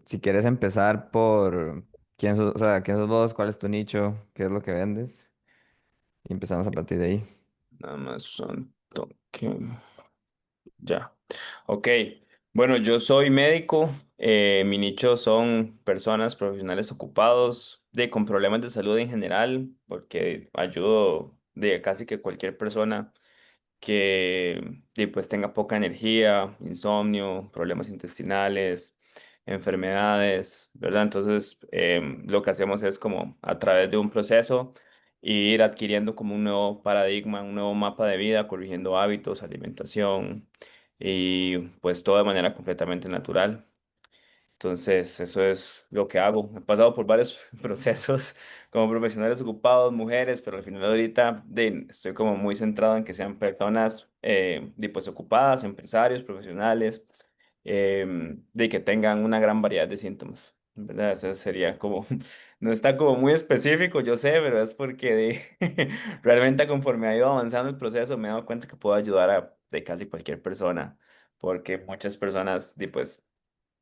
si quieres empezar por quién sos, o sea, quién sos vos, cuál es tu nicho, qué es lo que vendes, y empezamos a partir de ahí. Nada más un toque. Ya. Ok. Bueno, yo soy médico. Mi nicho son personas profesionales ocupados con problemas de salud en general, porque ayudo de casi que cualquier persona que pues tenga poca energía, insomnio, problemas intestinales, enfermedades, ¿verdad? Entonces, lo que hacemos es como a través de un proceso ir adquiriendo como un nuevo paradigma, un nuevo mapa de vida, corrigiendo hábitos, alimentación y pues todo de manera completamente natural. Entonces, eso es lo que hago. He pasado por varios procesos como profesionales ocupados, mujeres, pero al final ahorita estoy como muy centrado en que sean personas pues ocupadas, empresarios, profesionales, de que tengan una gran variedad de síntomas. ¿Verdad? Eso sería como, no está como muy específico, yo sé, pero es porque realmente conforme ha ido avanzando el proceso me he dado cuenta que puedo ayudar a de casi cualquier persona, porque muchas personas pues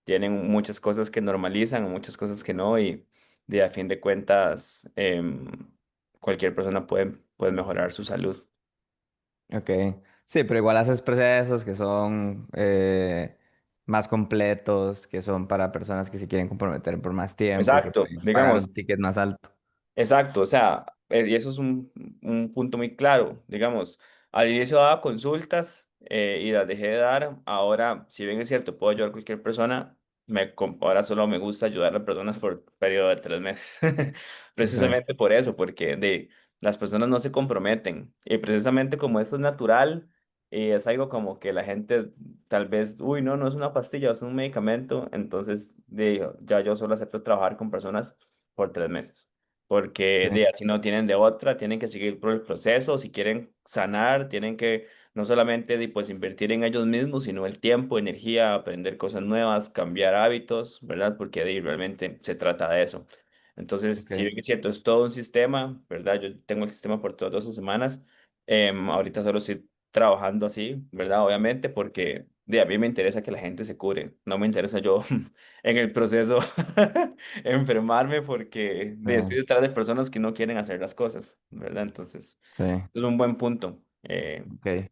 tienen muchas cosas que normalizan o muchas cosas que no y a fin de cuentas cualquier persona puede mejorar su salud. Ok. Sí, pero igual haces procesos que son más completos, que son para personas que se quieren comprometer por más tiempo, que Exacto, pueden pagar digamos, un ticket más alto. exacto, o sea, y eso es un punto muy claro, digamos, al inicio daba consultas y las dejé de dar, ahora, si bien es cierto, puedo ayudar a cualquier persona, ahora solo me gusta ayudar a personas por periodo de 3 meses, Exacto. precisamente por eso, porque las personas no se comprometen, y precisamente como esto es natural, y es algo como que la gente tal vez, uy, no, no es una pastilla, es un medicamento, entonces ya yo solo acepto trabajar con personas por 3 meses porque Sí. así no tienen de otra, tienen que seguir por el proceso, si quieren sanar, tienen que no solamente pues invertir en ellos mismos, sino el tiempo, energía, aprender cosas nuevas, cambiar hábitos, ¿verdad? Porque realmente se trata de eso. Entonces, Ok. si bien es cierto, es todo un sistema, ¿verdad? Yo tengo el sistema por todas 12 semanas, ahorita solo estoy trabajando así, ¿verdad? Obviamente, porque a mí me interesa que la gente se cure, no me interesa yo en el proceso enfermarme porque Sí. estoy detrás de personas que no quieren hacer las cosas, ¿verdad? Entonces, Sí. es un buen punto. Ok.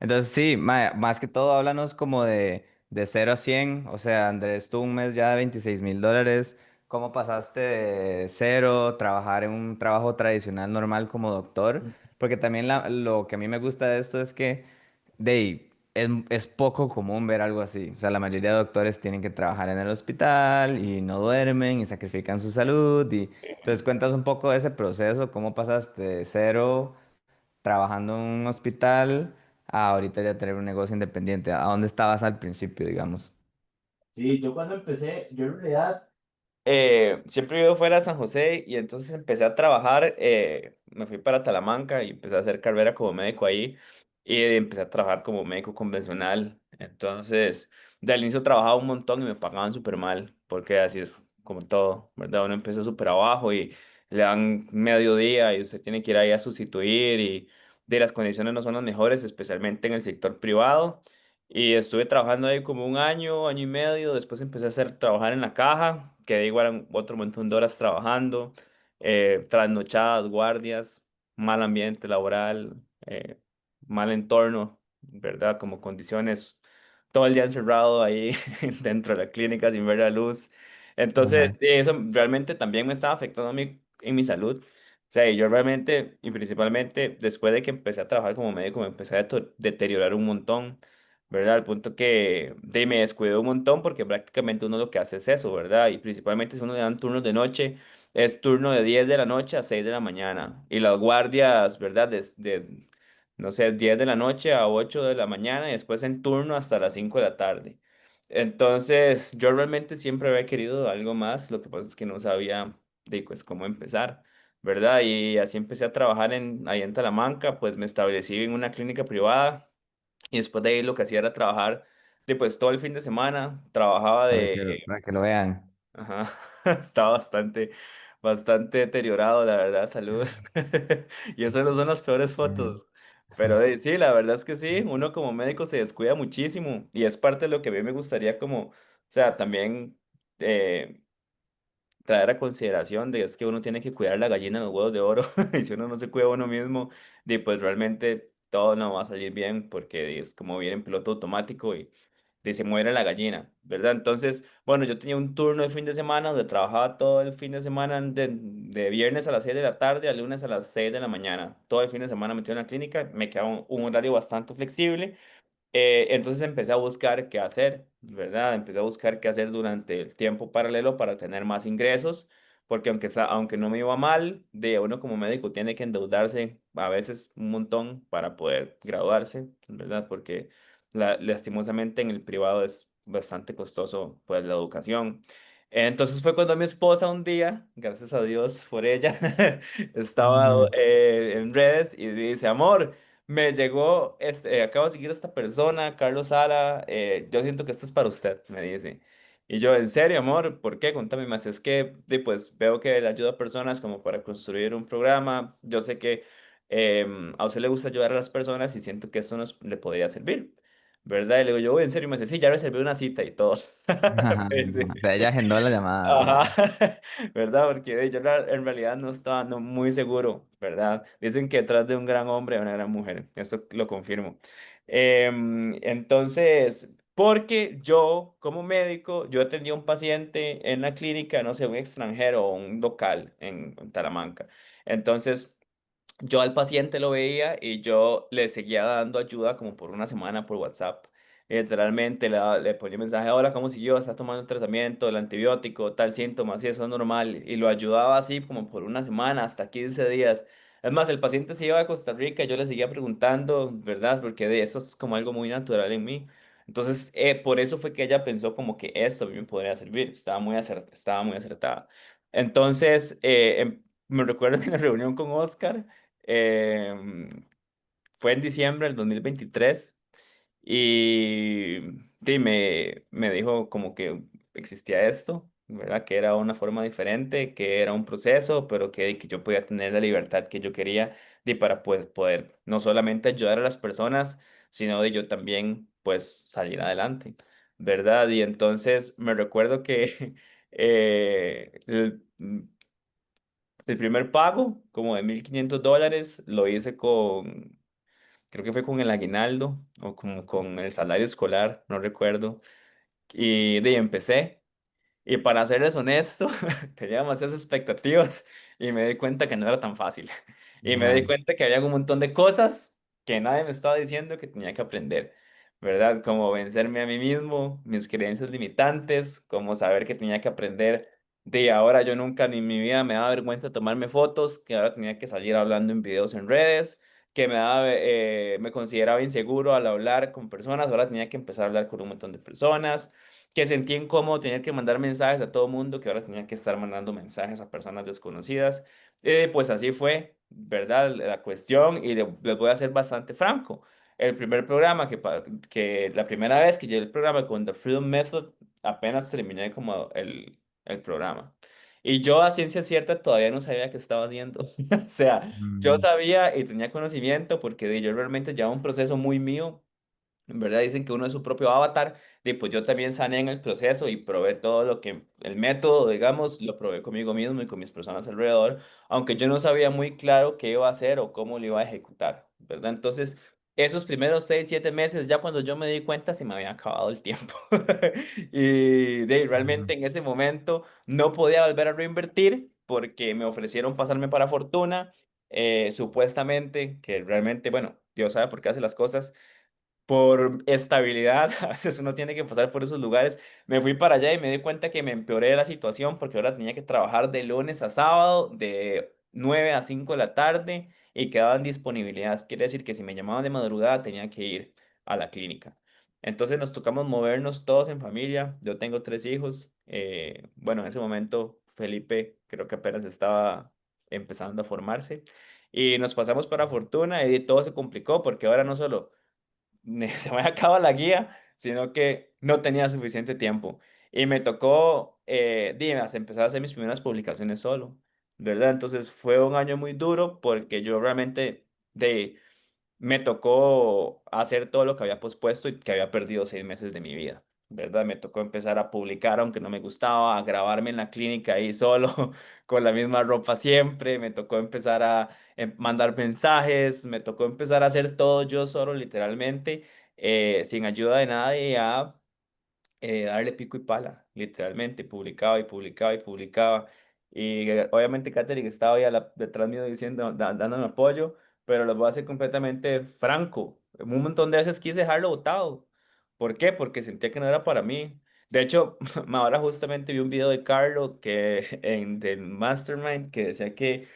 Entonces sí, más que todo háblanos como de 0 a 100. O sea, Andrés, tú un mes ya de 26.000 dólares. ¿Cómo pasaste de cero, trabajar en un trabajo tradicional normal como doctor? Porque también lo que a mí me gusta de esto es que es poco común ver algo así. O sea, la mayoría de doctores tienen que trabajar en el hospital y no duermen y sacrifican su salud. Y entonces cuentas un poco de ese proceso, cómo pasaste de cero trabajando en un hospital a ahorita ya tener un negocio independiente. ¿A dónde estabas al principio, digamos? Sí, yo cuando empecé, yo en realidad siempre he vivido fuera de San José y entonces empecé a trabajar, me fui para Talamanca y empecé a hacer carrera como médico ahí y empecé a trabajar como médico convencional. Entonces, al inicio trabajaba un montón y me pagaban súper mal, porque así es como todo, ¿verdad? Uno empieza súper abajo y le dan mediodía y usted tiene que ir ahí a sustituir y las condiciones no son las mejores, especialmente en el sector privado. Y estuve trabajando ahí como un año, año y medio. Después empecé a trabajar en la caja, que de igual eran otro montón de horas trabajando, trasnochadas, guardias, mal ambiente laboral, mal entorno, ¿verdad? Como condiciones, todo el día encerrado ahí dentro de la clínica sin ver la luz. Entonces, Ajá. eso realmente también me estaba afectando a mí en mi salud. O sea, y yo realmente, y principalmente después de que empecé a trabajar como médico, me empecé a deteriorar un montón. ¿Verdad? Al punto que me descuidé un montón porque prácticamente uno lo que hace es eso, ¿verdad? Y principalmente si uno le dan turnos de noche, es turno de 10 de la noche a 6 de la mañana. Y las guardias, ¿verdad? Desde, no sé, 10 de la noche a 8 de la mañana y después en turno hasta las 5 de la tarde. Entonces, yo realmente siempre había querido algo más, lo que pasa es que no sabía pues, cómo empezar. ¿Verdad? Y así empecé a trabajar ahí en Talamanca, pues me establecí en una clínica privada y después de ahí lo que hacía era trabajar pues todo el fin de semana, trabajaba Para que lo vean. ajá, estaba bastante deteriorado, la verdad, salud. Y eso no son las peores Ujú. fotos. Pero sí, la verdad es que sí, uno como médico se descuida muchísimo y es parte de lo que a mí me gustaría como, o sea, también eh, traer a consideración de es que uno tiene que cuidar la gallina en los huevos de oro y si uno no se cuida a uno mismo, pues realmente todo no va a salir bien porque es como viene en piloto automático y se muere la gallina, ¿verdad? Entonces, bueno, yo tenía un turno de fin de semana donde trabajaba todo el fin de semana de viernes a las 6 de la tarde a lunes a las 6 de la mañana. Todo el fin de semana metido en la clínica, me quedaba un horario bastante flexible. Entonces empecé a buscar qué hacer, ¿verdad? Empecé a buscar qué hacer durante el tiempo paralelo para tener más ingresos, porque aunque no me iba mal, de uno como médico tiene que endeudarse a veces un montón para poder graduarse, ¿verdad? Porque lastimosamente en el privado es bastante costoso, pues, la educación. Entonces fue cuando mi esposa un día, gracias a Dios por ella, estaba Ujú. en redes y dice, amor, me llegó, acabo de seguir a esta persona, Carlos Sala, yo siento que esto es para usted, me dice. Y yo, ¿en serio, amor? ¿Por qué? Contame más. Es que, pues, veo que le ayuda a personas como para construir un programa. Yo sé que a usted le gusta ayudar a las personas y siento que eso le podría servir, ¿verdad? Y le digo, yo, en serio, me dice, sí, ya reservé una cita y todo. Me dice, O sea, ella agendó la llamada, ajá, digamos. ¿verdad? Porque yo en realidad no estaba muy seguro, ¿verdad? Dicen que detrás de un gran hombre hay una gran mujer, esto lo confirmo. Entonces, porque yo como médico, yo atendía a un paciente en la clínica, no sé, un extranjero o un local en Talamanca. Entonces, yo al paciente lo veía y yo le seguía dando ayuda como por una semana por WhatsApp. Y literalmente le ponía mensaje, hola, ¿cómo siguió? ¿Está tomando el tratamiento, el antibiótico, tal síntoma? Sí, eso es normal. Y lo ayudaba así como por una semana, hasta 15 días. Es más, el paciente se iba a Costa Rica y yo le seguía preguntando, ¿verdad? Porque de eso es como algo muy natural en mí. Entonces, por eso fue que ella pensó como que esto a mí me podría servir. Estaba muy acertada. Entonces, me recuerdo que en la reunión con Oscar, fue en diciembre del 2023 y me dijo como que existía esto, ¿verdad? Que era una forma diferente, que era un proceso, pero que yo podía tener la libertad que yo quería para pues, poder no solamente ayudar a las personas, sino de yo también pues salir adelante, ¿verdad? Y entonces me recuerdo que el primer pago, como de $1,500, lo hice creo que fue con el aguinaldo o como con el salario escolar, no recuerdo. Y de ahí empecé. Y para serles honesto, tenía demasiadas expectativas y me di cuenta que no era tan fácil. Y me di Ajá. cuenta que había un montón de cosas que nadie me estaba diciendo que tenía que aprender, ¿verdad? Como vencerme a mí mismo, mis creencias limitantes, como saber que tenía que aprender de ahora yo nunca ni en mi vida me daba vergüenza tomarme fotos, que ahora tenía que salir hablando en videos en redes, que me consideraba inseguro al hablar con personas, ahora tenía que empezar a hablar con un montón de personas, que sentí incómodo tener que mandar mensajes a todo mundo, que ahora tenía que estar mandando mensajes a personas desconocidas. Pues así fue, ¿verdad? La cuestión, y les voy a ser bastante franco. El primer programa que la primera vez que llegué el programa con The Freedom Method, apenas terminé como el programa. Y yo a ciencia cierta todavía no sabía qué estaba haciendo. O sea, yo Mm. sabía y tenía conocimiento porque yo realmente llevaba un proceso muy mío. En verdad dicen que uno es su propio avatar, y pues yo también sané en el proceso y probé todo lo que, el método, digamos, lo probé conmigo mismo y con mis personas alrededor, aunque yo no sabía muy claro qué iba a hacer o cómo lo iba a ejecutar, ¿verdad? Entonces, esos primeros 6, 7 meses, ya cuando yo me di cuenta, se me había acabado el tiempo. Y Ujú. realmente en ese momento no podía volver a reinvertir porque me ofrecieron pasarme para Fortuna, supuestamente, que realmente, bueno, Dios sabe por qué hace las cosas por estabilidad, a veces uno tiene que pasar por esos lugares. Me fui para allá y me di cuenta que me empeoré la situación porque ahora tenía que trabajar de lunes a sábado, de 9 a 5 de la tarde y quedaban disponibilidades. Quiere decir que si me llamaban de madrugada tenía que ir a la clínica. Entonces nos tocamos movernos todos en familia. Yo tengo 3 hijos. Bueno, en ese momento Felipe creo que apenas estaba empezando a formarse. Y nos pasamos para Fortuna y todo se complicó porque ahora no solo se me acaba la guía, sino que no tenía suficiente tiempo. Y me tocó, empezar a hacer mis primeras publicaciones solo, ¿verdad? Entonces fue un año muy duro porque yo realmente me tocó hacer todo lo que había pospuesto y que había perdido 6 meses de mi vida. ¿verdad? Me tocó empezar a publicar aunque no me gustaba, a grabarme en la clínica ahí solo, con la misma ropa siempre, me tocó empezar a mandar mensajes, me tocó empezar a hacer todo yo solo, literalmente, sin ayuda de nadie, a darle pico y pala, literalmente, publicaba y publicaba y publicaba. Y obviamente Katherine estaba ahí detrás mío diciendo, dándome apoyo, pero lo voy a ser completamente franco. Un montón de veces quise dejarlo botado. ¿Por qué? Porque sentía que no era para mí. De hecho, ahora justamente vi un video de Carlo que del Mastermind que decía que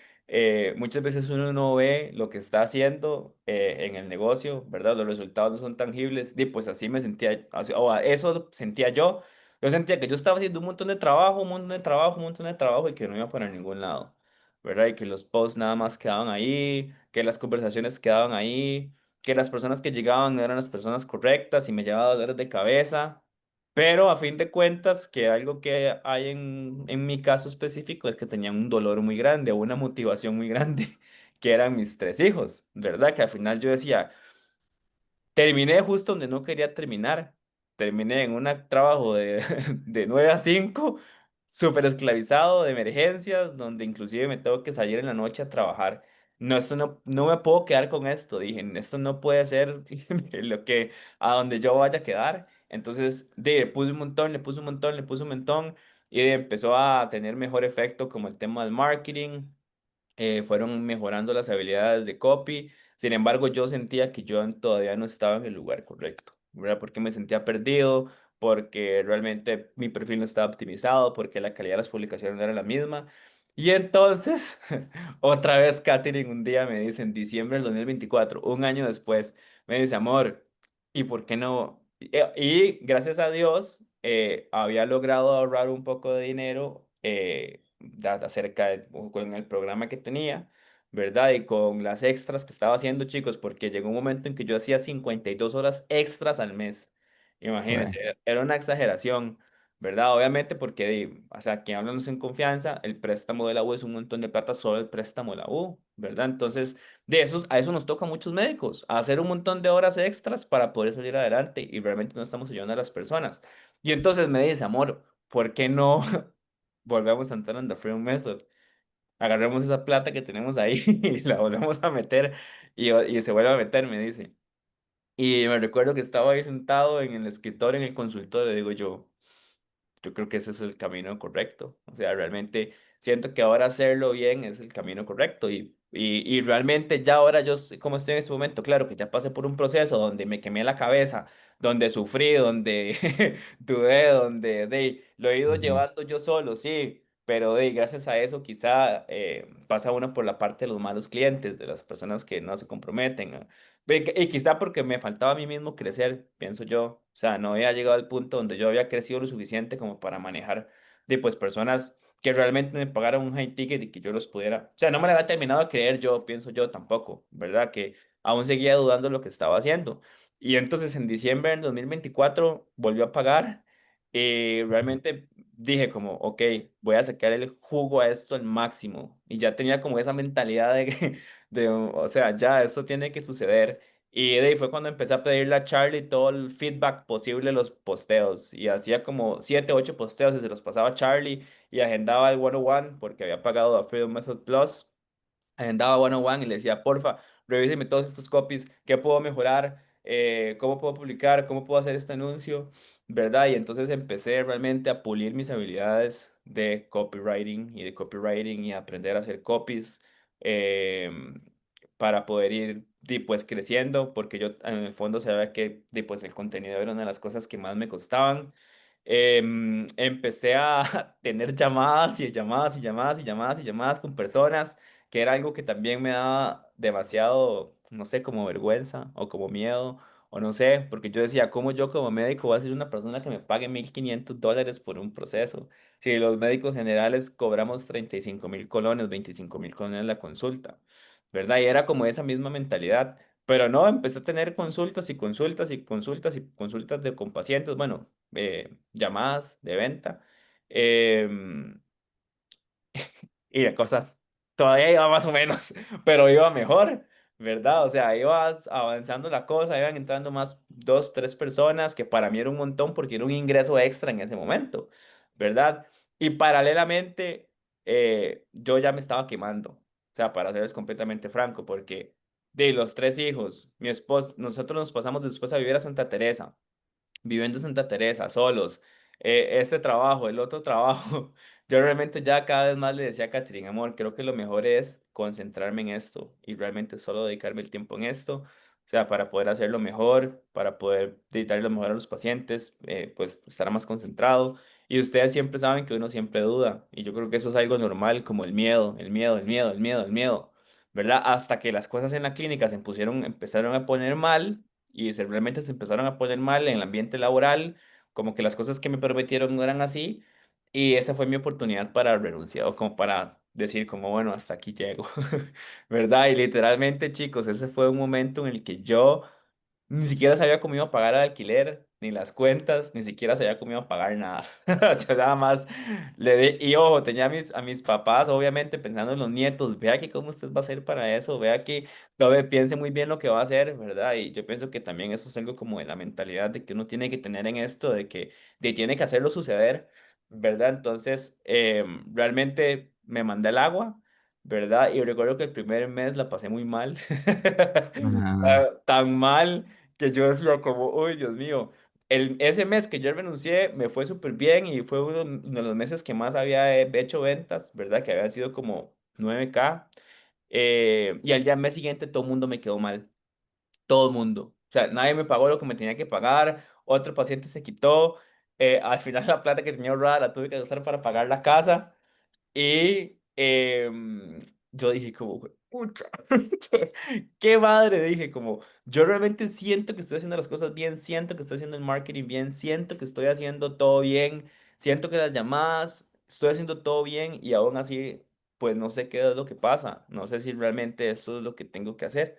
muchas veces uno no ve lo que está haciendo en el negocio, ¿verdad? Los resultados no son tangibles. Y pues así me sentía, o eso sentía yo. Yo sentía que yo estaba haciendo un montón de trabajo, un montón de trabajo, un montón de trabajo y que no iba para ningún lado, ¿verdad? Y que los posts nada más quedaban ahí, que las conversaciones quedaban ahí, que las personas que llegaban no eran las personas correctas y me llevaba dolores de cabeza. Pero a fin de cuentas, que algo que hay en mi caso específico es que tenía un dolor muy grande, una motivación muy grande, que eran mis tres hijos, ¿verdad? Que al final yo decía, terminé justo donde no quería terminar. Terminé en un trabajo de, de 9 a 5 súper esclavizado, de emergencias, donde inclusive me tengo que salir en la noche a trabajar. No, esto no me puedo quedar con esto. Dije, esto no puede ser lo que, a donde yo vaya a quedar. Entonces, le puse un montón, le puse un montón, le puse un montón, y empezó a tener mejor efecto como el tema del marketing, fueron mejorando las habilidades de copy. Sin embargo, yo sentía que yo todavía no estaba en el lugar correcto, ¿verdad? Porque me sentía perdido, porque realmente mi perfil no estaba optimizado, porque la calidad de las publicaciones no era la misma. Y entonces, otra vez, Katherine un día me dice, en diciembre del 2024, un año después, me dice, amor, ¿y por qué no? Y gracias a Dios, había logrado ahorrar un poco de dinero acerca con el programa que tenía, ¿verdad? Y con las extras que estaba haciendo, chicos, porque llegó un momento en que yo hacía 52 horas extras al mes. Imagínense, Jue- era una exageración, ¿verdad? Obviamente porque, o sea, aquí hablamos en confianza, el préstamo de la U es un montón de plata, solo el préstamo de la U, ¿verdad? Entonces, a eso nos toca a muchos médicos, a hacer un montón de horas extras para poder salir adelante y realmente no estamos ayudando a las personas. Y entonces me dice, amor, ¿por qué no volvemos a entrar en The Freedom Method? Agarremos esa plata que tenemos ahí y la volvemos a meter y se vuelve a meter, me dice. Y me recuerdo que estaba ahí sentado en el escritorio, en el consultorio, digo yo creo que ese es el camino correcto. O sea, realmente siento que ahora hacerlo bien es el camino correcto. Y realmente ya ahora yo, como estoy en este momento, claro que ya pasé por un proceso donde me quemé la cabeza, donde sufrí, donde dudé, donde lo he ido Ujú. llevando yo solo, sí. Pero gracias a eso quizá pasa uno por la parte de los malos clientes, de las personas que no se comprometen. Y quizá porque me faltaba a mí mismo crecer, pienso yo. O sea, no había llegado al punto donde yo había crecido lo suficiente como para manejar pues personas que realmente me pagaran un high ticket y que yo los pudiera. O sea, no me la había terminado de creer yo, pienso yo tampoco, ¿verdad? Que aún seguía dudando de lo que estaba haciendo. Y entonces en diciembre del 2024 volvió a pagar y realmente dije como, ok, voy a sacar el jugo a esto al máximo. Y ya tenía como esa mentalidad de que o sea, ya eso tiene que suceder. Y de ahí fue cuando empecé a pedirle a Charlie todo el feedback posible de los posteos. Y hacía como 7 8 posteos y se los pasaba a Charlie y agendaba el 101 porque había pagado a Freedom Method Plus. Agendaba 101 y le decía, porfa, revíseme todos estos copies, qué puedo mejorar, cómo puedo publicar, cómo puedo hacer este anuncio, ¿verdad? Y entonces empecé realmente a pulir mis habilidades de copywriting y de copywriting y aprender a hacer copies para poder ir pues creciendo, porque yo en el fondo sabía que pues el contenido era una de las cosas que más me costaban. Empecé a tener llamadas y llamadas y llamadas y llamadas y llamadas con personas que era algo que también me daba demasiado, no sé, como vergüenza o como miedo, o no sé, porque yo decía, ¿cómo yo como médico voy a ser una persona que me pague $1,500 por un proceso? Si los médicos generales cobramos 35.000 colones, 25.000 colones la consulta, ¿verdad? Y era como esa misma mentalidad. Pero no, empecé a tener consultas y consultas y consultas y consultas con pacientes, bueno, llamadas de venta. em, y la cosa todavía iba más o menos, pero iba mejor, ¿verdad? O sea, ibas avanzando la cosa, iban entrando más dos, tres personas, que para mí era un montón porque era un ingreso extra en ese momento, ¿verdad? Y paralelamente, yo ya me estaba quemando, o sea, para serles completamente franco, porque de los tres hijos, mi esposo, nosotros nos pasamos después a vivir a Santa Teresa, viviendo en Santa Teresa, solos, este trabajo, el otro trabajo, yo realmente ya cada vez más le decía a Catherine, amor, creo que lo mejor es concentrarme en esto y realmente solo dedicarme el tiempo en esto, o sea, para poder hacerlo mejor, para poder dedicarle lo mejor a los pacientes, pues estar más concentrado. Y ustedes siempre saben que uno siempre duda, y yo creo que eso es algo normal, como el miedo, el miedo, el miedo, el miedo, el miedo, ¿verdad? Hasta que las cosas en la clínica empezaron a poner mal realmente se empezaron a poner mal en el ambiente laboral, como que las cosas que me prometieron no eran así, y esa fue mi oportunidad para renunciar, o como para decir como, bueno, hasta aquí llego, ¿verdad? Y literalmente, chicos, ese fue un momento en el que yo ni siquiera sabía cómo iba a pagar el alquiler, ni las cuentas, ni siquiera sabía cómo iba a pagar nada. O sea, nada más y ojo, tenía a mis papás, obviamente, pensando en los nietos, vea que cómo usted va a hacer para eso, vea que todavía piense muy bien lo que va a hacer, ¿verdad? Y yo pienso que también eso es algo como de la mentalidad de que uno tiene que tener en esto, de tiene que hacerlo suceder, ¿verdad? Entonces, realmente me mandé al agua. ¿Verdad? Y recuerdo que el primer mes la pasé muy mal. Ajá. Tan mal que yo decía como, uy, Dios mío, ese mes que yo renuncié me fue súper bien y fue uno de los meses que más había hecho ventas, ¿verdad? Que había sido como 9K. Y al día mes siguiente todo el mundo me quedó mal, todo el mundo. O sea, nadie me pagó lo que me tenía que pagar, otro paciente se quitó, al final la plata que tenía ahorrada la tuve que usar para pagar la casa. Y yo dije como, pucha, qué madre, dije como, yo realmente siento que estoy haciendo las cosas bien, siento que estoy haciendo el marketing bien, siento que estoy haciendo todo bien, siento que las llamadas, estoy haciendo todo bien y aún así, pues no sé qué es lo que pasa, no sé si realmente eso es lo que tengo que hacer,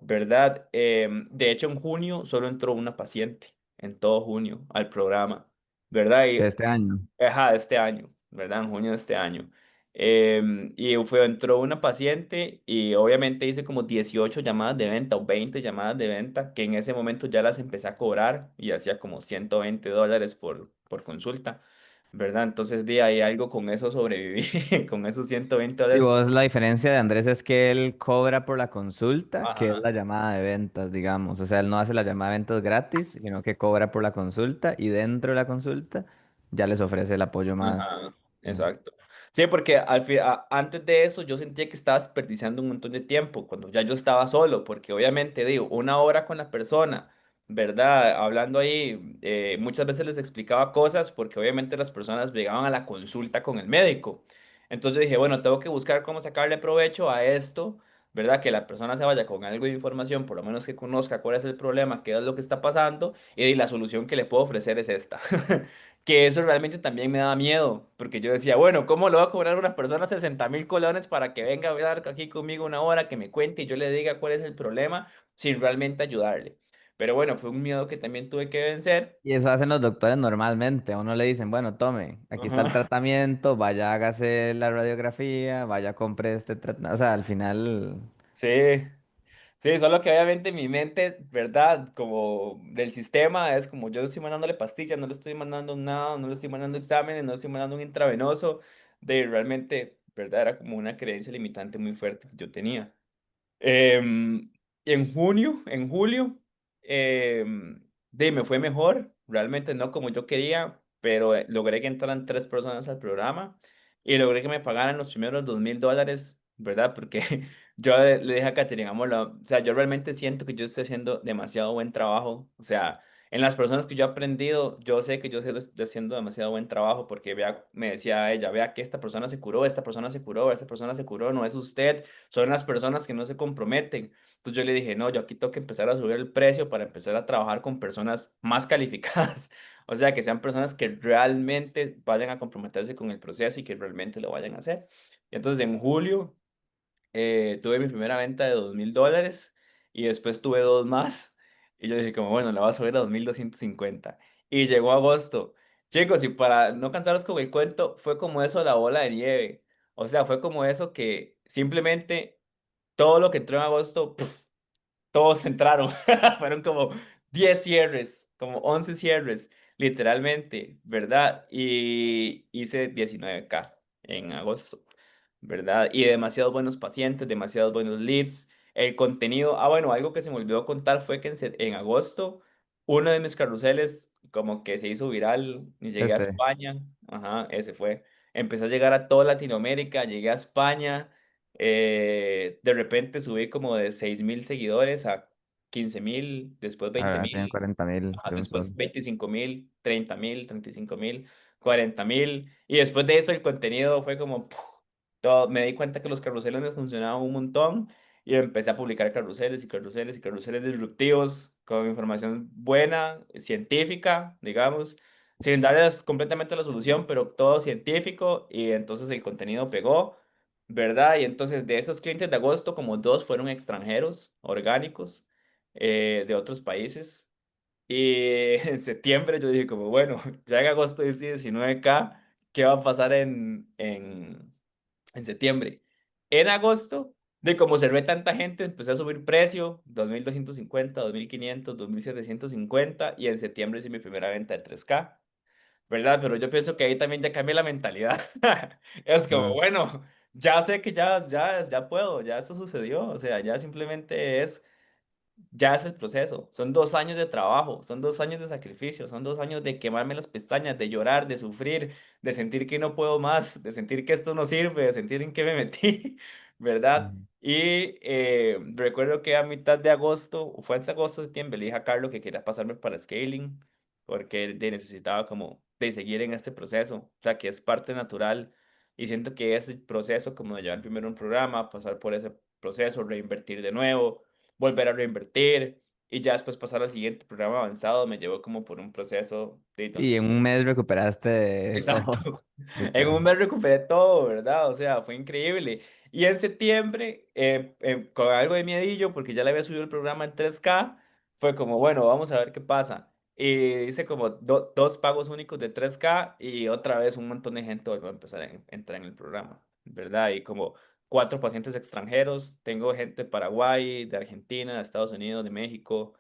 ¿verdad? De hecho, en junio solo entró una paciente, en todo junio, al programa, ¿verdad? De este año. Ajá, de este año, ¿verdad? En junio de este año. Entró una paciente y obviamente hice como 18 llamadas de venta o 20 llamadas de venta, que en ese momento ya las empecé a cobrar y hacía como $120 por consulta, ¿verdad? Entonces de ahí algo con eso sobreviví, con esos 120 Y dólares. vos, la diferencia de Andrés es que él cobra por la consulta, que es Ajá. la llamada de ventas, digamos. O sea, él no hace la llamada de ventas gratis, sino que cobra por la consulta y dentro de la consulta ya les ofrece el apoyo más. Ajá, Ujú. exacto. Sí, porque antes de eso yo sentía que estaba desperdiciando un montón de tiempo cuando ya yo estaba solo, porque obviamente digo, una hora con la persona, ¿verdad? Hablando ahí, muchas veces les explicaba cosas porque obviamente las personas llegaban a la consulta con el médico. Entonces dije, bueno, tengo que buscar cómo sacarle provecho a esto, ¿verdad? Que la persona se vaya con algo de información, por lo menos que conozca cuál es el problema, qué es lo que está pasando y la solución que le puedo ofrecer es esta. Que eso realmente también me daba miedo, porque yo decía, bueno, ¿cómo le voy a cobrar a una persona 60.000 colones para que venga a hablar aquí conmigo una hora, que me cuente y yo le diga cuál es el problema, sin realmente ayudarle? Pero bueno, fue un miedo que también tuve que vencer. Y eso hacen los doctores normalmente. A uno le dicen, bueno, tome, aquí está el Ajá. tratamiento, vaya, hágase la radiografía, vaya, compre este tratamiento. O sea, al final. Sí, sí, solo que obviamente mi mente, ¿verdad? Como del sistema, es como yo estoy mandándole pastillas, no le estoy mandando nada, no le estoy mandando exámenes, no le estoy mandando un intravenoso, de realmente, ¿verdad? Era como una creencia limitante muy fuerte que yo tenía. En julio, me fue mejor, realmente no como yo quería, pero logré que entraran tres personas al programa y logré que me pagaran los primeros $2.000, ¿verdad? Porque yo le dije a Catherine, amor, o sea, yo realmente siento que yo estoy haciendo demasiado buen trabajo, o sea, en las personas que yo he aprendido, yo sé que yo estoy haciendo demasiado buen trabajo porque vea, me decía ella, vea que esta persona se curó, esta persona se curó, esta persona se curó, no es usted, son las personas que no se comprometen. Entonces yo le dije, no, yo aquí tengo que empezar a subir el precio para empezar a trabajar con personas más calificadas. O sea, que sean personas que realmente vayan a comprometerse con el proceso y que realmente lo vayan a hacer. Y entonces en julio tuve mi primera venta de $2.000 y después tuve dos más. Y yo dije, como bueno, la voy a subir a 2.250. Y llegó agosto. Chicos, y para no cansaros con el cuento, fue como eso la bola de nieve. O sea, fue como eso que simplemente todo lo que entró en agosto, todos entraron. Fueron como 10 cierres, como 11 cierres, literalmente, ¿verdad? Y hice 19K en agosto, ¿verdad? Y demasiados buenos pacientes, demasiados buenos leads. El contenido, bueno, algo que se me olvidó contar fue que en agosto uno de mis carruseles como que se hizo viral y llegué a Este, España. Ajá, ese fue. Empecé a llegar a toda Latinoamérica, llegué a España. De repente subí como de 6.000 seguidores a 15.000, después veinte ahora tienen mil 40.000 de un solo. después 25.000, 30.000, 35.000, 40.000. Y después de eso el contenido fue como, todo. Me di cuenta que los carruseles me funcionaban un montón y empecé a publicar carruseles y carruseles y carruseles disruptivos con información buena, científica, digamos, sin darles completamente la solución, pero todo científico y entonces el contenido pegó. ¿Verdad? Y entonces de esos clientes de agosto, como dos fueron extranjeros, orgánicos, de otros países. Y en septiembre yo dije como, bueno, ya en agosto hice 19K, ¿qué va a pasar en septiembre? En agosto, de como cerré tanta gente, empecé a subir precio, 2.250, 2.500, 2.750, y en septiembre hice mi primera venta de 3K, ¿verdad? Pero yo pienso que ahí también ya cambié la mentalidad. Es como, Ah, bueno, ya sé que ya puedo, ya eso sucedió, o sea, ya simplemente ya es el proceso. Son 2 años de trabajo, son 2 años de sacrificio, son 2 años de quemarme las pestañas, de llorar, de sufrir, de sentir que no puedo más, de sentir que esto no sirve, de sentir en qué me metí, ¿verdad? mm. Y recuerdo que a mitad de agosto, fue en agosto, septiembre, le dije a Carlos que quería pasarme para scaling, porque él necesitaba como de seguir en este proceso, o sea, que es parte natural. Y siento que ese proceso, como de llevar primero un programa, pasar por ese proceso, reinvertir de nuevo, volver a reinvertir y ya después pasar al siguiente programa avanzado me llevó como por un proceso de Y donde... en un mes recuperaste todo, Exacto. En un literal. mes recuperé todo, ¿verdad? O sea, fue increíble. Y en septiembre, con algo de miedillo, porque ya le había subido el programa en 3K, fue como, bueno, vamos a ver qué pasa. Y hice como dos pagos únicos de 3K y otra vez un montón de gente volvió a empezar a entrar en el programa, ¿verdad? Y como 4 pacientes extranjeros, tengo gente de Paraguay, de Argentina, de Estados Unidos, de México.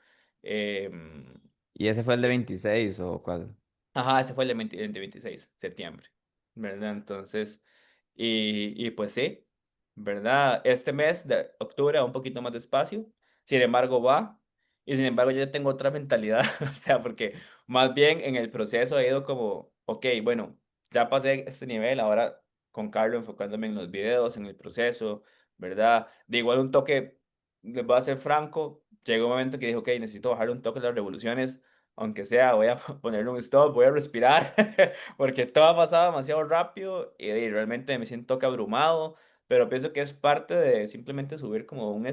em, ¿Y ese fue el de 26 o cuál? Ajá, ese fue el de 26 septiembre, ¿verdad? Entonces, y pues sí, ¿verdad? Este mes de octubre va un poquito más despacio, sin embargo va, y sin embargo yo ya tengo otra mentalidad, o sea, porque más bien en el proceso he ido como, ok, bueno, ya pasé este nivel, ahora con Carlos enfocándome en los videos, en el proceso, ¿verdad? De igual un toque, les voy a ser franco, llegó un momento que dije, ok, necesito bajar un toque las revoluciones, aunque sea, voy a ponerle un stop, voy a respirar, porque todo ha pasado demasiado rápido y realmente me siento que abrumado, pero pienso que es parte de simplemente subir como un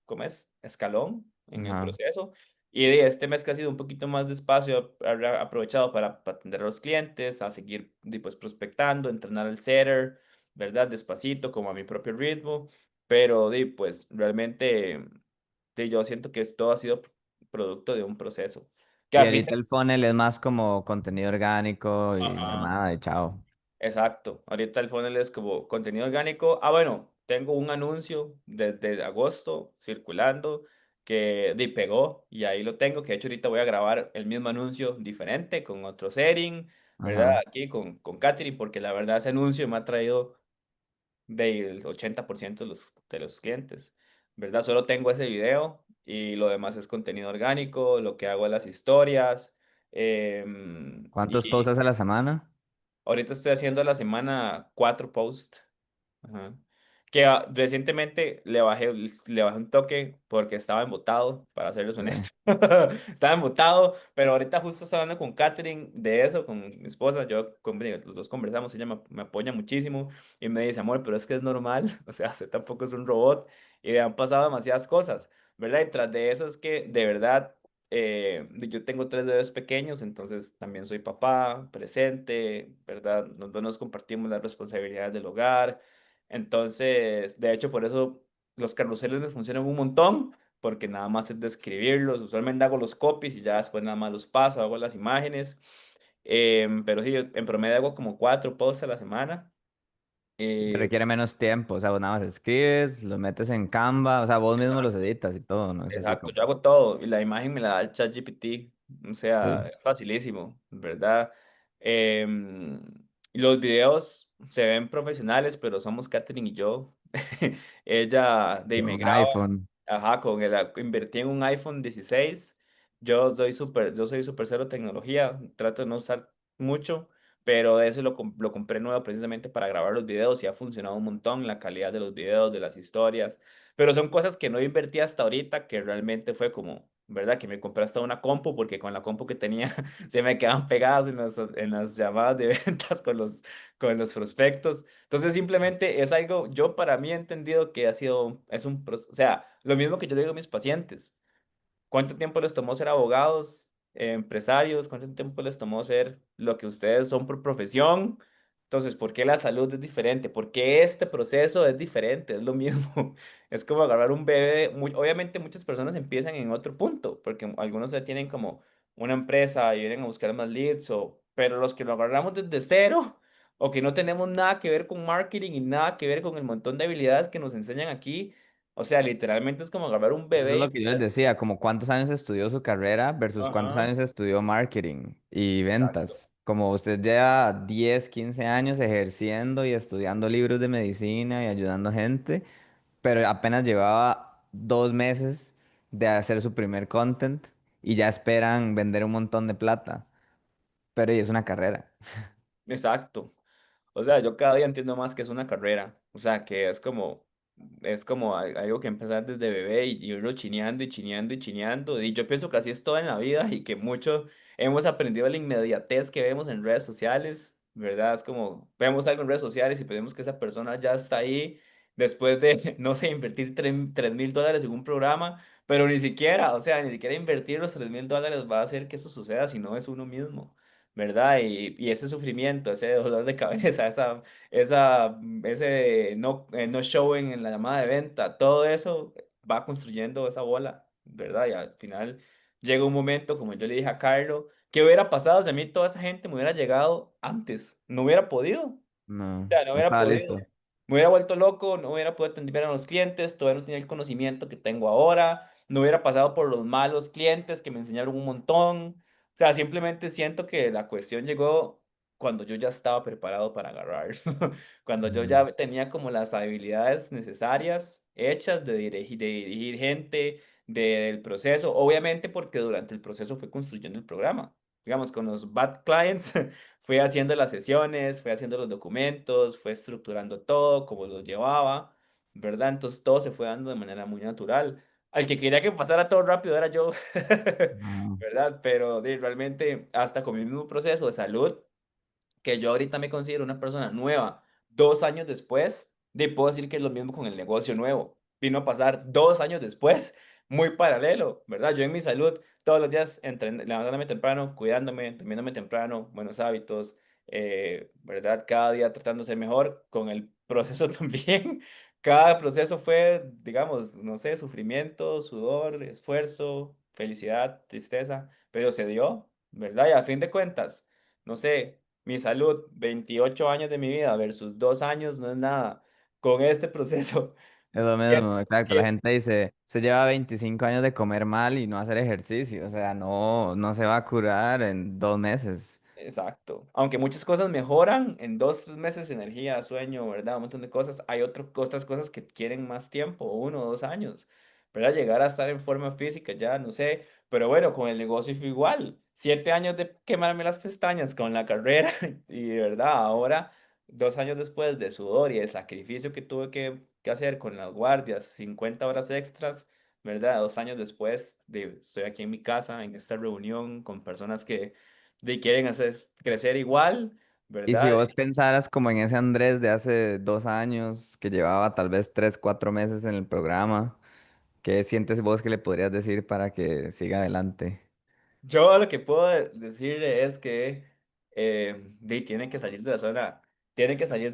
¿cómo es? Escalón en el Ajá. proceso. Y de este mes que ha sido un poquito más despacio, he aprovechado para atender a los clientes, a seguir pues, prospectando, entrenar al setter, ¿verdad? Despacito, como a mi propio ritmo, pero pues realmente yo siento que todo ha sido producto de un proceso. Que Y al fin, ahorita el funnel es más como contenido orgánico y ajá, llamada de chao. exacto. Ahorita el funnel es como contenido orgánico. Bueno, tengo un anuncio desde agosto circulando que pegó y ahí lo tengo, que de hecho ahorita voy a grabar el mismo anuncio diferente con otro setting, ¿verdad? Ajá. Aquí con Catherine, porque la verdad ese anuncio me ha traído del 80% de los clientes, ¿verdad? Solo tengo ese video y lo demás es contenido orgánico, lo que hago es las historias. ¿Cuántos posts Y hace a la semana? ahorita estoy haciendo a la semana 4 posts. Ajá. Que recientemente le bajé un toque porque estaba embotado, para serles Sí. honesto. Estaba embotado, pero ahorita justo estaba hablando con Catherine de eso, con mi esposa. Los dos conversamos, ella me apoya muchísimo y me dice, amor, pero es que es normal, o sea, usted tampoco es un robot y le han pasado demasiadas cosas, ¿verdad? Y tras de eso es que de verdad yo tengo 3 bebés pequeños, entonces también soy papá, presente, ¿verdad? Los dos nos compartimos las responsabilidades del hogar. Entonces, de hecho, por eso los carruseles me funcionan un montón, porque nada más es describirlos. Usualmente hago los copies y ya después nada más los paso, hago las imágenes. Pero sí, en promedio hago como 4 posts a la semana. Te requiere menos tiempo, o sea, vos nada más escribes, lo metes en Canva, o sea, vos mismo los editas y todo, ¿no? Es así Exacto, como... yo hago todo y la imagen me la da el ChatGPT, o sea, Sí. es facilísimo, ¿verdad? Em, y los videos se ven profesionales, pero somos Katherine y yo. Ella de Con me un graba, iPhone. ajá, invertí en un iPhone 16. Yo soy súper cero tecnología, trato de no usar mucho, pero ese lo compré nuevo precisamente para grabar los videos y ha funcionado un montón la calidad de los videos, de las historias. Pero son cosas que no invertí hasta ahorita, que realmente fue como, ¿verdad? Que me compré hasta una compu, porque con la compu que tenía se me quedaban pegadas en las llamadas de ventas con los prospectos. Entonces simplemente es algo, yo para mí he entendido que ha sido, es un, o sea, lo mismo que yo le digo a mis pacientes. ¿Cuánto tiempo les tomó ser abogados, empresarios? ¿Cuánto tiempo les tomó ser lo que ustedes son por profesión? Entonces, ¿por qué la salud es diferente? ¿Por qué este proceso es diferente? Es lo mismo. Es como agarrar un bebé. Obviamente muchas personas empiezan en otro punto, porque algunos ya tienen como una empresa y vienen a buscar más leads, pero los que lo agarramos desde cero o que no tenemos nada que ver con marketing y nada que ver con el montón de habilidades que nos enseñan aquí, o sea, literalmente es como agarrar un Eso es bebé y lo que yo les decía, como cuántos años estudió su carrera versus cuántos ajá, años estudió marketing y exacto. ventas. Como usted lleva 10, 15 años ejerciendo y estudiando libros de medicina y ayudando gente, pero apenas llevaba 2 meses de hacer su primer content y ya esperan vender un montón de plata. Pero y es una carrera. Exacto. O sea, yo cada día entiendo más que es una carrera. O sea, que es como algo que empezar desde bebé y irlo chineando y chineando y chineando. Y yo pienso que así es todo en la vida y que mucho hemos aprendido la inmediatez que vemos en redes sociales, ¿verdad? Es como vemos algo en redes sociales y pensamos que esa persona ya está ahí después de, no sé, invertir $3,000 en un programa, pero ni siquiera, o sea, ni siquiera invertir los $3,000 va a hacer que eso suceda si no es uno mismo. ¿Verdad? Y ese sufrimiento, ese dolor de cabeza, ese no showing en la llamada de venta, todo eso va construyendo esa bola, ¿verdad? Y al final llega un momento, como yo le dije a Carlos, ¿qué hubiera pasado si a mí toda esa gente me hubiera llegado antes? No hubiera podido. No, Sea, no no hubiera estaba podido. listo. Me hubiera vuelto loco, no hubiera podido atender a los clientes, todavía no tenía el conocimiento que tengo ahora, no hubiera pasado por los malos clientes que me enseñaron un montón. O sea, simplemente siento que la cuestión llegó cuando yo ya estaba preparado para agarrar, cuando yo Ujú. ya tenía como las habilidades necesarias hechas de dirigir gente, del proceso, obviamente porque durante el proceso fue construyendo el programa. Digamos, con los bad clients fue haciendo las sesiones, fue haciendo los documentos, fue estructurando todo, como lo llevaba, ¿verdad? Entonces todo se fue dando de manera muy natural. Al que quería que pasara todo rápido era yo, No, ¿verdad? Pero realmente hasta con mi mismo proceso de salud, que yo ahorita me considero una persona nueva, 2 años después, puedo decir que es lo mismo con el negocio nuevo. Vino a pasar 2 años después, muy paralelo, ¿verdad? Yo en mi salud, todos los días levantándome temprano, cuidándome, durmiéndome temprano, buenos hábitos, ¿verdad? Cada día tratando de ser mejor, con el proceso también. Cada proceso fue, digamos, no sé, sufrimiento, sudor, esfuerzo, felicidad, tristeza, pero se dio, ¿verdad? Y a fin de cuentas, no sé, mi salud, 28 años de mi vida versus 2 años no es nada. Con este proceso, es lo siento- mismo, exacto. La siento- gente dice, se lleva 25 años de comer mal y no hacer ejercicio, o sea, no, no se va a curar en 2 meses. exacto. Aunque muchas cosas mejoran en 2, 3 meses, energía, sueño, ¿verdad? Un montón de cosas. Hay otras cosas que quieren más tiempo, 1 o 2 años, ¿verdad? Llegar a estar en forma física, ya, no sé. Pero bueno, con el negocio fue igual. 7 años de quemarme las pestañas con la carrera y, ¿verdad? Ahora, 2 años después de sudor y de sacrificio que tuve que hacer con las guardias, 50 horas extras, ¿verdad? 2 años después, estoy aquí en mi casa, en esta reunión con personas que quieren hacer crecer igual, Y si ¿verdad? vos pensaras como en ese Andrés de hace 2 años, que llevaba tal vez 3, 4 meses en el programa, ¿qué sientes vos que le podrías decir para que siga adelante? Yo lo que puedo decirle es que tienen que salir de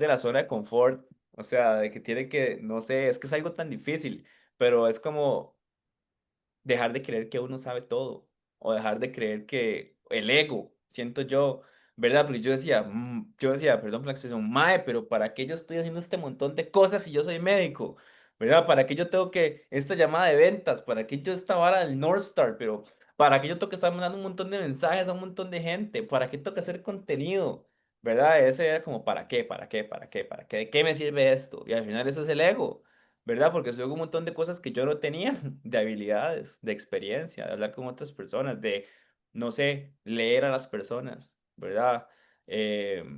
la zona de confort, o sea, de que tienen que, no sé, es que es algo tan difícil, pero es como dejar de creer que uno sabe todo, o dejar de creer que el ego, siento yo, ¿verdad? Porque yo decía, perdón por la expresión, mae, pero ¿para qué yo estoy haciendo este montón de cosas si yo soy médico? ¿Verdad? ¿Para qué yo tengo que, esta llamada de ventas? ¿Para qué yo esta vara del North Star? Pero ¿para qué yo tengo que estar mandando un montón de mensajes a un montón de gente? ¿Para qué tengo que hacer contenido? ¿Verdad? Ese era como, ¿para qué? ¿Para qué? ¿Para qué? ¿Para qué? ¿De qué me sirve esto? Y al final eso es el ego. ¿Verdad? Porque soy un montón de cosas que yo no tenía, de habilidades, de experiencia, de hablar con otras personas, de, no sé, leer a las personas, ¿verdad?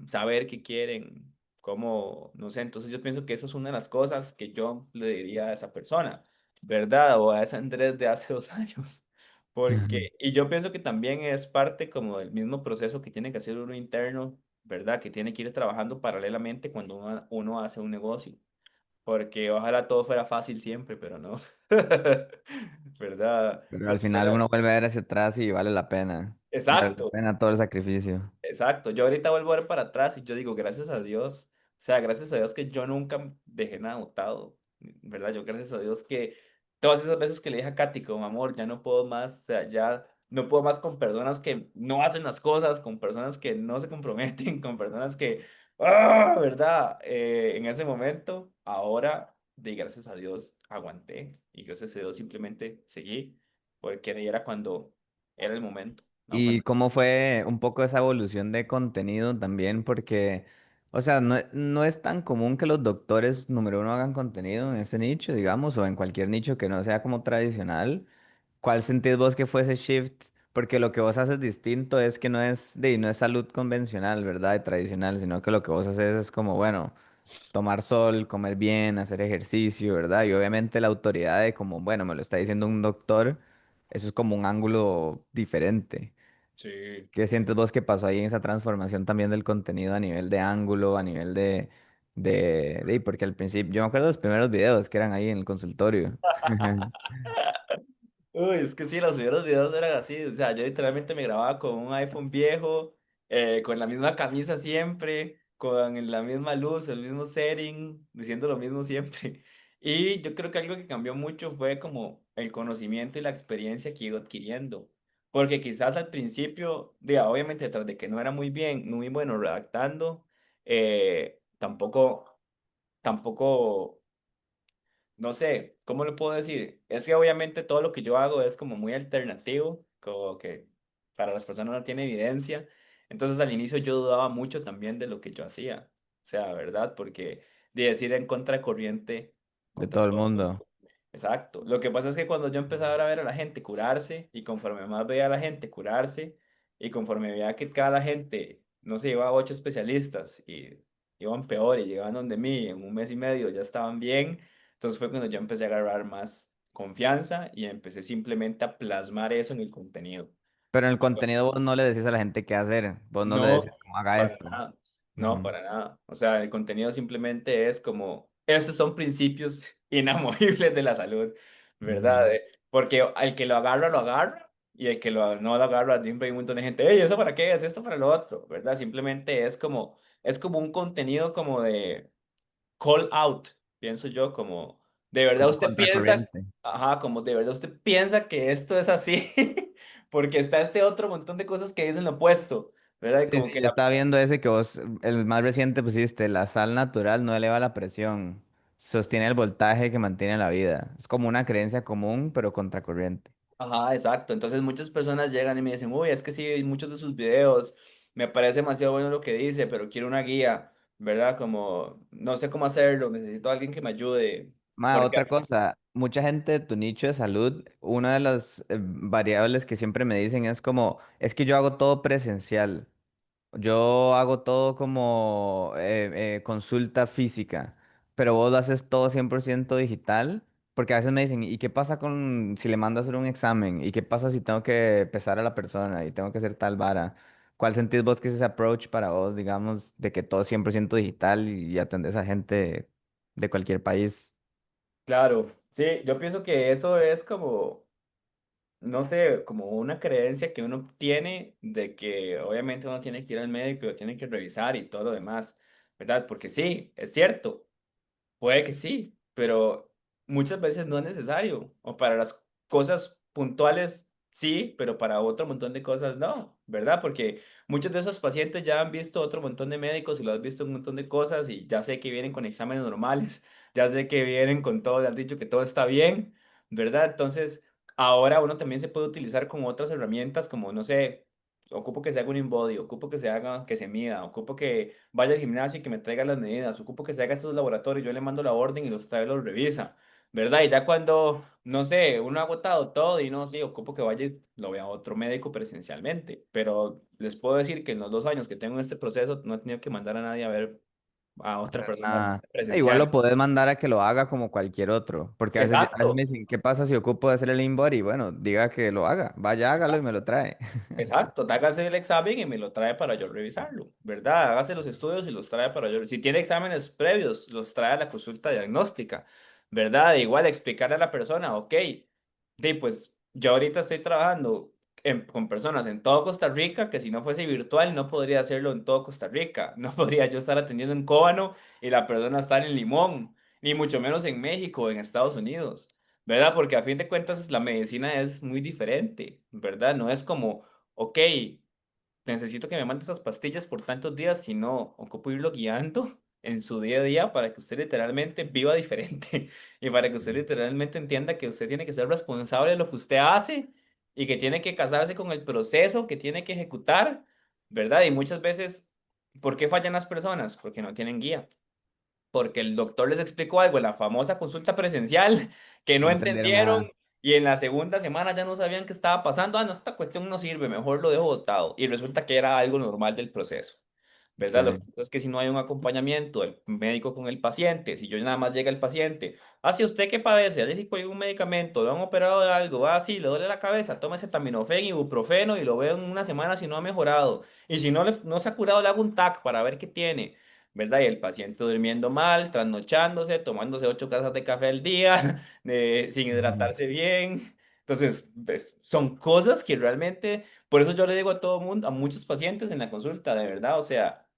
Saber qué quieren, cómo, no sé, entonces yo pienso que eso es una de las cosas que yo le diría a esa persona, ¿verdad? O a ese Andrés de hace 2 años. Porque, y yo pienso que también es parte como del mismo proceso que tiene que hacer uno interno, ¿verdad? Que tiene que ir trabajando paralelamente cuando uno hace un negocio. Porque ojalá todo fuera fácil siempre, pero no. ¿Verdad? Pero al final uno vuelve a ver hacia atrás y vale la pena. Vale la Exacto. pena todo el sacrificio. Exacto, yo ahorita vuelvo a ver para atrás y yo digo, gracias a Dios, o sea, gracias a Dios que yo nunca dejé nada botado, ¿verdad? Yo gracias a Dios que todas esas veces que le dije a Katy, como amor, ya no puedo más, o sea, ya no puedo más con personas que no hacen las cosas, con personas que no se comprometen, con personas que, ¿verdad? En ese momento, ahora, de gracias a Dios, aguanté y gracias a Dios simplemente seguí, porque ahí era cuando era el momento, ¿no? ¿Y cómo fue un poco esa evolución de contenido también? Porque, o sea, no es tan común que los doctores número uno hagan contenido en ese nicho, digamos, o en cualquier nicho que no sea como tradicional. ¿Cuál sentís vos que fue ese shift? Porque lo que vos haces distinto es que no es salud convencional, ¿verdad? Y tradicional, sino que lo que vos haces es como, bueno, tomar sol, comer bien, hacer ejercicio, ¿verdad? Y obviamente la autoridad de como, bueno, me lo está diciendo un doctor, eso es como un ángulo diferente. Sí. ¿Qué sientes vos que pasó ahí en esa transformación también del contenido a nivel de ángulo, a nivel porque al principio, yo me acuerdo de los primeros videos que eran ahí en el consultorio. Uy, es que sí, los primeros videos eran así, o sea, yo literalmente me grababa con un iPhone viejo, con la misma camisa siempre, con la misma luz, el mismo setting, diciendo lo mismo siempre. Y yo creo que algo que cambió mucho fue como el conocimiento y la experiencia que iba adquiriendo. Porque quizás al principio, diga, obviamente detrás de que no era muy bien, muy bueno redactando, tampoco no sé, ¿cómo le puedo decir? Es que obviamente todo lo que yo hago es como muy alternativo, como que para las personas no tiene evidencia. Entonces al inicio yo dudaba mucho también de lo que yo hacía. O sea, ¿verdad? Porque de decir en contracorriente De contra todo el todo el mundo. mundo. Exacto. Lo que pasa es que cuando yo empezaba a ver a la gente curarse y conforme más veía a la gente curarse y conforme veía que cada gente, no sé, iba a 8 especialistas y iban peor y llegaban donde mí en un mes y medio ya estaban bien. Entonces fue cuando yo empecé a agarrar más confianza y empecé simplemente a plasmar eso en el contenido. Pero en Y el contenido vos no le decís a la gente qué hacer, vos no le no, decís cómo haga para esto. nada. No, Ujú, para nada. O sea, el contenido simplemente es como, estos son principios inamovibles de la salud, ¿verdad? ujú. Porque al que lo agarra, y el que no lo agarra, siempre hay un montón de gente, hey, ¿eso para qué? ¿Es esto para lo otro? ¿Verdad? Simplemente es como un contenido como de call out, pienso yo, como de verdad Como usted piensa, contracorriente. ajá, como de verdad usted piensa que esto es así, porque está este otro montón de cosas que dicen lo opuesto, ¿verdad? Y Sí, como sí, que yo la, estaba viendo ese que vos, el más reciente pusiste, la sal natural no eleva la presión, sostiene el voltaje que mantiene la vida. Es como una creencia común, pero contracorriente. ajá, exacto. Entonces muchas personas llegan y me dicen, uy, es que sí, muchos de sus videos, me parece demasiado bueno lo que dice, pero quiero una guía, ¿verdad? Como, no sé cómo hacerlo, necesito a alguien que me ayude. Porque, Otra cosa, mucha gente de tu nicho de salud, una de las variables que siempre me dicen es como, es que yo hago todo presencial. Yo hago todo como consulta física, pero vos lo haces todo 100% digital, porque a veces me dicen, ¿y qué pasa con si le mando a hacer un examen? ¿Y qué pasa si tengo que pesar a la persona y tengo que hacer tal vara? ¿Cuál sentís vos que es ese approach para vos, digamos, de que todo es 100% digital y atendés a gente de cualquier país? claro, sí, yo pienso que eso es como no sé, como una creencia que uno tiene de que obviamente uno tiene que ir al médico, lo tiene que revisar y todo lo demás, ¿verdad? Porque sí, es cierto, puede que sí, pero muchas veces no es necesario, o para las cosas puntuales sí, pero para otro montón de cosas no, ¿verdad? Porque muchos de esos pacientes ya han visto otro montón de médicos y lo han visto un montón de cosas y ya sé que vienen con exámenes normales, ya sé que vienen con todo, le han dicho que todo está bien, ¿verdad? Entonces, ahora uno también se puede utilizar con otras herramientas como, no sé, ocupo que se haga un InBody, ocupo que se haga, que se mida, ocupo que vaya al gimnasio y que me traiga las medidas, ocupo que se haga esos laboratorios, yo le mando la orden y los trae, los revisa. ¿Verdad? Y ya cuando, no sé, uno ha agotado todo y no, sí, ocupo que vaya y lo vea otro médico presencialmente. Pero les puedo decir que en los 2 años que tengo en este proceso no he tenido que mandar a nadie a ver a otra Hacer persona nada. Igual lo presencial. podés mandar a que lo haga como cualquier otro. Porque a veces me Exacto. dicen, ¿qué pasa si ocupo de hacer el InBody? Bueno, diga que lo haga. Vaya, hágalo y me lo trae. Exacto, hágase el examen y me lo trae para yo revisarlo, ¿verdad? Hágase los estudios y los trae para yo. Si tiene exámenes previos, los trae a la consulta diagnóstica, ¿verdad? Igual explicarle a la persona, ok, pues yo ahorita estoy trabajando con personas en todo Costa Rica, que si no fuese virtual no podría hacerlo en todo Costa Rica, no podría yo estar atendiendo en Cóbano y la persona estar en Limón, ni mucho menos en México o en Estados Unidos. ¿Verdad? Porque a fin de cuentas la medicina es muy diferente, ¿verdad? No es como ok, necesito que me mande esas pastillas por tantos días, si no, ocupo irlo guiando en su día a día para que usted literalmente viva diferente y para que usted literalmente entienda que usted tiene que ser responsable de lo que usted hace y que tiene que casarse con el proceso que tiene que ejecutar, ¿verdad? Y muchas veces, ¿por qué fallan las personas? Porque no tienen guía porque el doctor les explicó algo en la famosa consulta presencial que no No entendieron entendieron nada. y en la segunda semana ya no sabían qué estaba pasando. Ah, no, esta cuestión no sirve, mejor lo dejo botado. Y resulta que era algo normal del proceso. ¿Verdad? Lo que Sí. pasa es que si no hay un acompañamiento del médico con el paciente, si yo nada más llega el paciente, ah, si usted qué padece, alérgico a algún medicamento, lo han operado de algo, ah, sí, le duele la cabeza, toma acetaminofén, ibuprofeno y lo veo en una semana si no ha mejorado. Y si no, no se ha curado, le hago un TAC para ver qué tiene. ¿Verdad? Y el paciente durmiendo mal, trasnochándose, tomándose 8 tazas de café al día, sin Ujú. hidratarse bien. Entonces, pues, son cosas que realmente, por eso yo le digo a todo mundo, a muchos pacientes en la consulta, de verdad, o sea,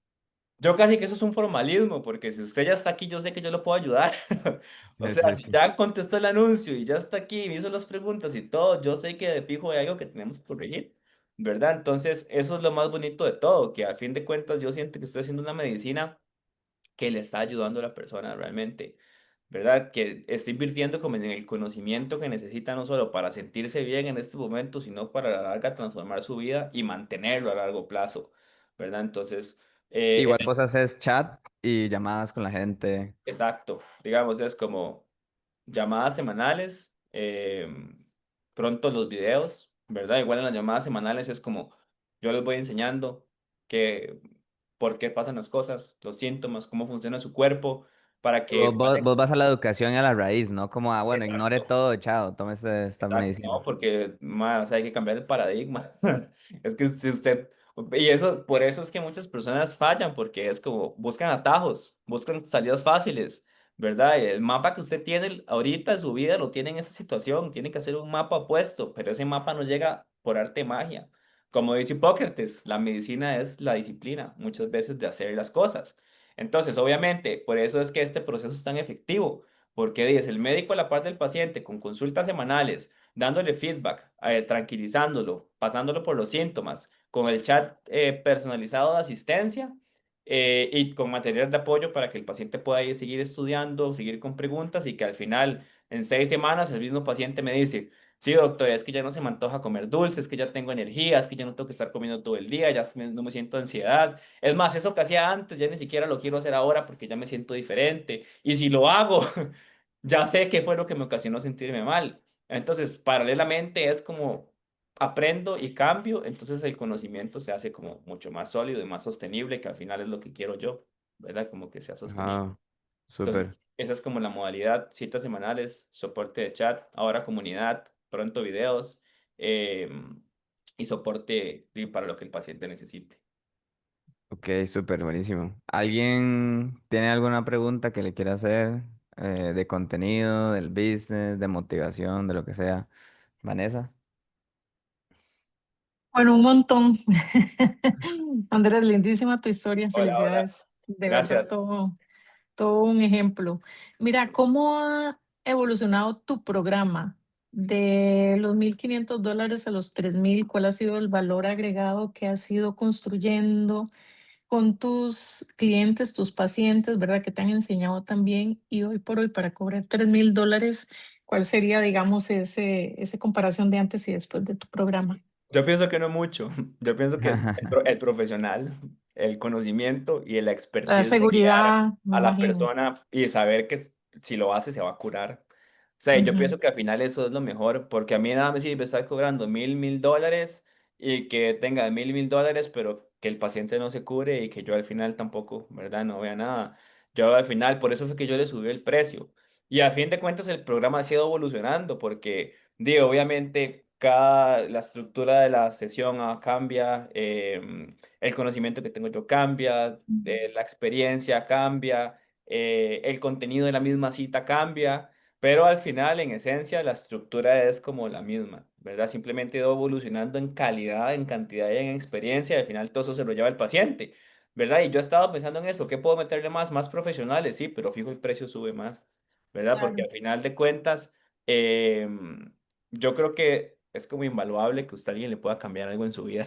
yo casi que eso es un formalismo, porque si usted ya está aquí, yo sé que yo lo puedo ayudar. O Sí, sea, sí, si sí. ya contestó el anuncio y ya está aquí, me hizo las preguntas y todo, yo sé que de fijo hay algo que tenemos que corregir, ¿verdad? Entonces, eso es lo más bonito de todo, que a fin de cuentas yo siento que estoy haciendo una medicina que le está ayudando a la persona realmente, ¿verdad? Que está invirtiendo como en el conocimiento que necesita no solo para sentirse bien en este momento, sino para a la larga transformar su vida y mantenerlo a largo plazo, ¿verdad? Entonces, Igual vos haces chat y llamadas con la gente. exacto, digamos, es como llamadas semanales, pronto los videos, ¿verdad? Igual en las llamadas semanales es como yo les voy enseñando que, por qué pasan las cosas, los síntomas, cómo funciona su cuerpo, para Sí, que... vos vas a la educación y a la raíz, ¿no? Como, ah, bueno, ignore Exacto. todo, chao, tómese esta Exacto, medicina. no, porque o sea, hay que cambiar el paradigma. Es que si usted, y eso, por eso es que muchas personas fallan, porque es como buscan atajos, buscan salidas fáciles, ¿verdad? Y el mapa que usted tiene ahorita en su vida lo tiene en esta situación, tiene que hacer un mapa opuesto, pero ese mapa no llega por arte de magia. Como dice Hipócrates, la medicina es la disciplina, muchas veces, de hacer las cosas. Entonces, obviamente, por eso es que este proceso es tan efectivo, porque dice, el médico a la par del paciente con consultas semanales, dándole feedback, tranquilizándolo, pasándolo por los síntomas, con el chat personalizado de asistencia y con material de apoyo para que el paciente pueda ir, seguir estudiando, seguir con preguntas y que al final, en 6 semanas, el mismo paciente me dice, sí, doctor, es que ya no se me antoja comer dulces, es que ya tengo energía, es que ya no tengo que estar comiendo todo el día, ya no me siento ansiedad. Es más, eso que hacía antes, ya ni siquiera lo quiero hacer ahora porque ya me siento diferente. Y si lo hago, ya sé qué fue lo que me ocasionó sentirme mal. Entonces, paralelamente es como aprendo y cambio, entonces el conocimiento se hace como mucho más sólido y más sostenible, que al final es lo que quiero yo, ¿verdad? Como que sea sostenible. Ah, súper. Entonces, esa es como la modalidad, citas semanales, soporte de chat, ahora comunidad, pronto videos eh, y soporte para lo que el paciente necesite. Ok, súper, buenísimo. ¿Alguien tiene alguna pregunta que le quiera hacer de contenido, del business, de motivación, de lo que sea? Vanessa. Bueno, un montón. Andrés, lindísima tu historia, Hola, hola. felicidades. De verdad, Gracias. todo un ejemplo. Mira, ¿cómo ha evolucionado tu programa? De los $1,500 a los 3,000, ¿cuál ha sido el valor agregado que has ido construyendo con tus clientes, tus pacientes, verdad? Que te han enseñado también. Y hoy por hoy, para cobrar $3,000, ¿cuál sería, digamos, ese comparación de antes y después de tu programa? Yo pienso que no mucho. Yo pienso que el profesional, el conocimiento y la La expertise de guiar seguridad, me a la imagino. persona y saber que si lo hace se va a curar. O sea, yo Ujú, pienso que al final eso es lo mejor, porque a mí nada me sirve estar cobrando $1,000 y que tenga $1,000, pero que el paciente no se cure y que yo al final tampoco, ¿verdad? No vea nada. Yo al final, por eso fue que yo le subí el precio. Y a fin de cuentas el programa ha ido evolucionando, porque digo, obviamente, la estructura de la sesión cambia, el conocimiento que tengo yo cambia, ujú. la experiencia cambia, el contenido de la misma cita cambia, pero al final, en esencia, la estructura es como la misma, ¿verdad? Simplemente ha ido evolucionando en calidad, en cantidad y en experiencia, y al final todo eso se lo lleva el paciente, ¿verdad? Y yo he estado pensando en eso, ¿qué puedo meterle más? Más profesionales, sí, pero fijo el precio sube más, ¿verdad? Porque Claro, al final de cuentas... Eh, yo creo que es como invaluable que usted a alguien le pueda cambiar algo en su vida.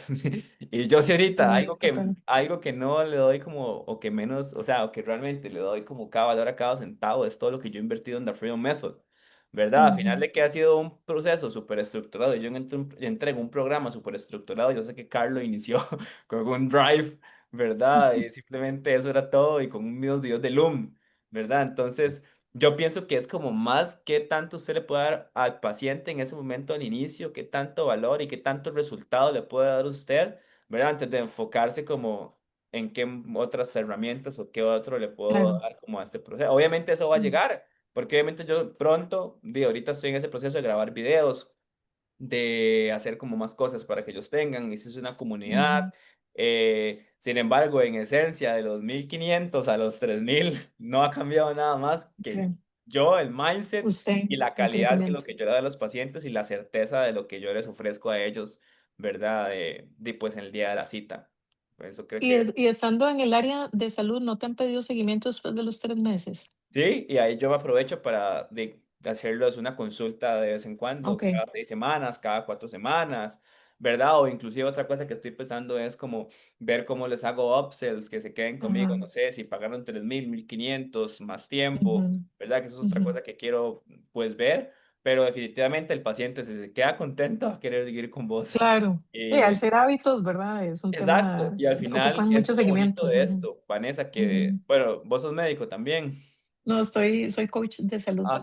Y yo sí ahorita, sí, total. algo que no le doy como, o que menos, o sea, o que realmente le doy como cada valor a cada centavo, es todo lo que yo he invertido en The Freedom Method, ¿verdad? Al final Ujú, de que ha sido un proceso súper estructurado, yo entré en un programa súper estructurado, yo sé que Carlos inició con un Drive, ¿verdad? Y simplemente eso era todo y con unos videos de Loom, ¿verdad? Entonces... Yo pienso que es como más qué tanto usted le puede dar al paciente en ese momento al inicio, qué tanto valor y qué tanto resultado le puede dar usted, ¿verdad? Antes de enfocarse como en qué otras herramientas o qué otro le puedo claro. dar como a este proceso. Obviamente eso va a Mm, llegar, porque obviamente yo pronto, ahorita estoy en ese proceso de grabar videos, de hacer como más cosas para que ellos tengan, y si es una comunidad. ujú, Sin embargo, en esencia, de los 1,500 a los 3,000, no ha cambiado nada más que ok. yo, el mindset Usted y la en calidad de lo crecimiento. que yo le doy a los pacientes y la certeza de lo que yo les ofrezco a ellos, ¿verdad? Pues en el día de la cita. Por eso creo que Y estando en el área de salud, ¿no te han pedido seguimiento después de los 3 meses? sí, y ahí yo me aprovecho para de hacerlos una consulta de vez en cuando, Ok. cada 6 semanas, cada 4 semanas, ¿verdad? O inclusive otra cosa que estoy pensando es como ver cómo les hago upsells, que se queden conmigo, Ajá. no sé, si pagaron 3,000, 1,500, más tiempo, Ujú, ¿verdad? Que eso es otra ujú. cosa que quiero pues ver, pero definitivamente el paciente si se queda contento va a querer seguir con vos. Claro. Y al Y ser hábitos, ¿verdad? Es un exacto, tema, y al final ocupan eso mucho es lo bonito seguimiento. de Ujú, esto, Vanessa, que, ujú. bueno, vos sos médico también. No, soy coach de salud. Ah,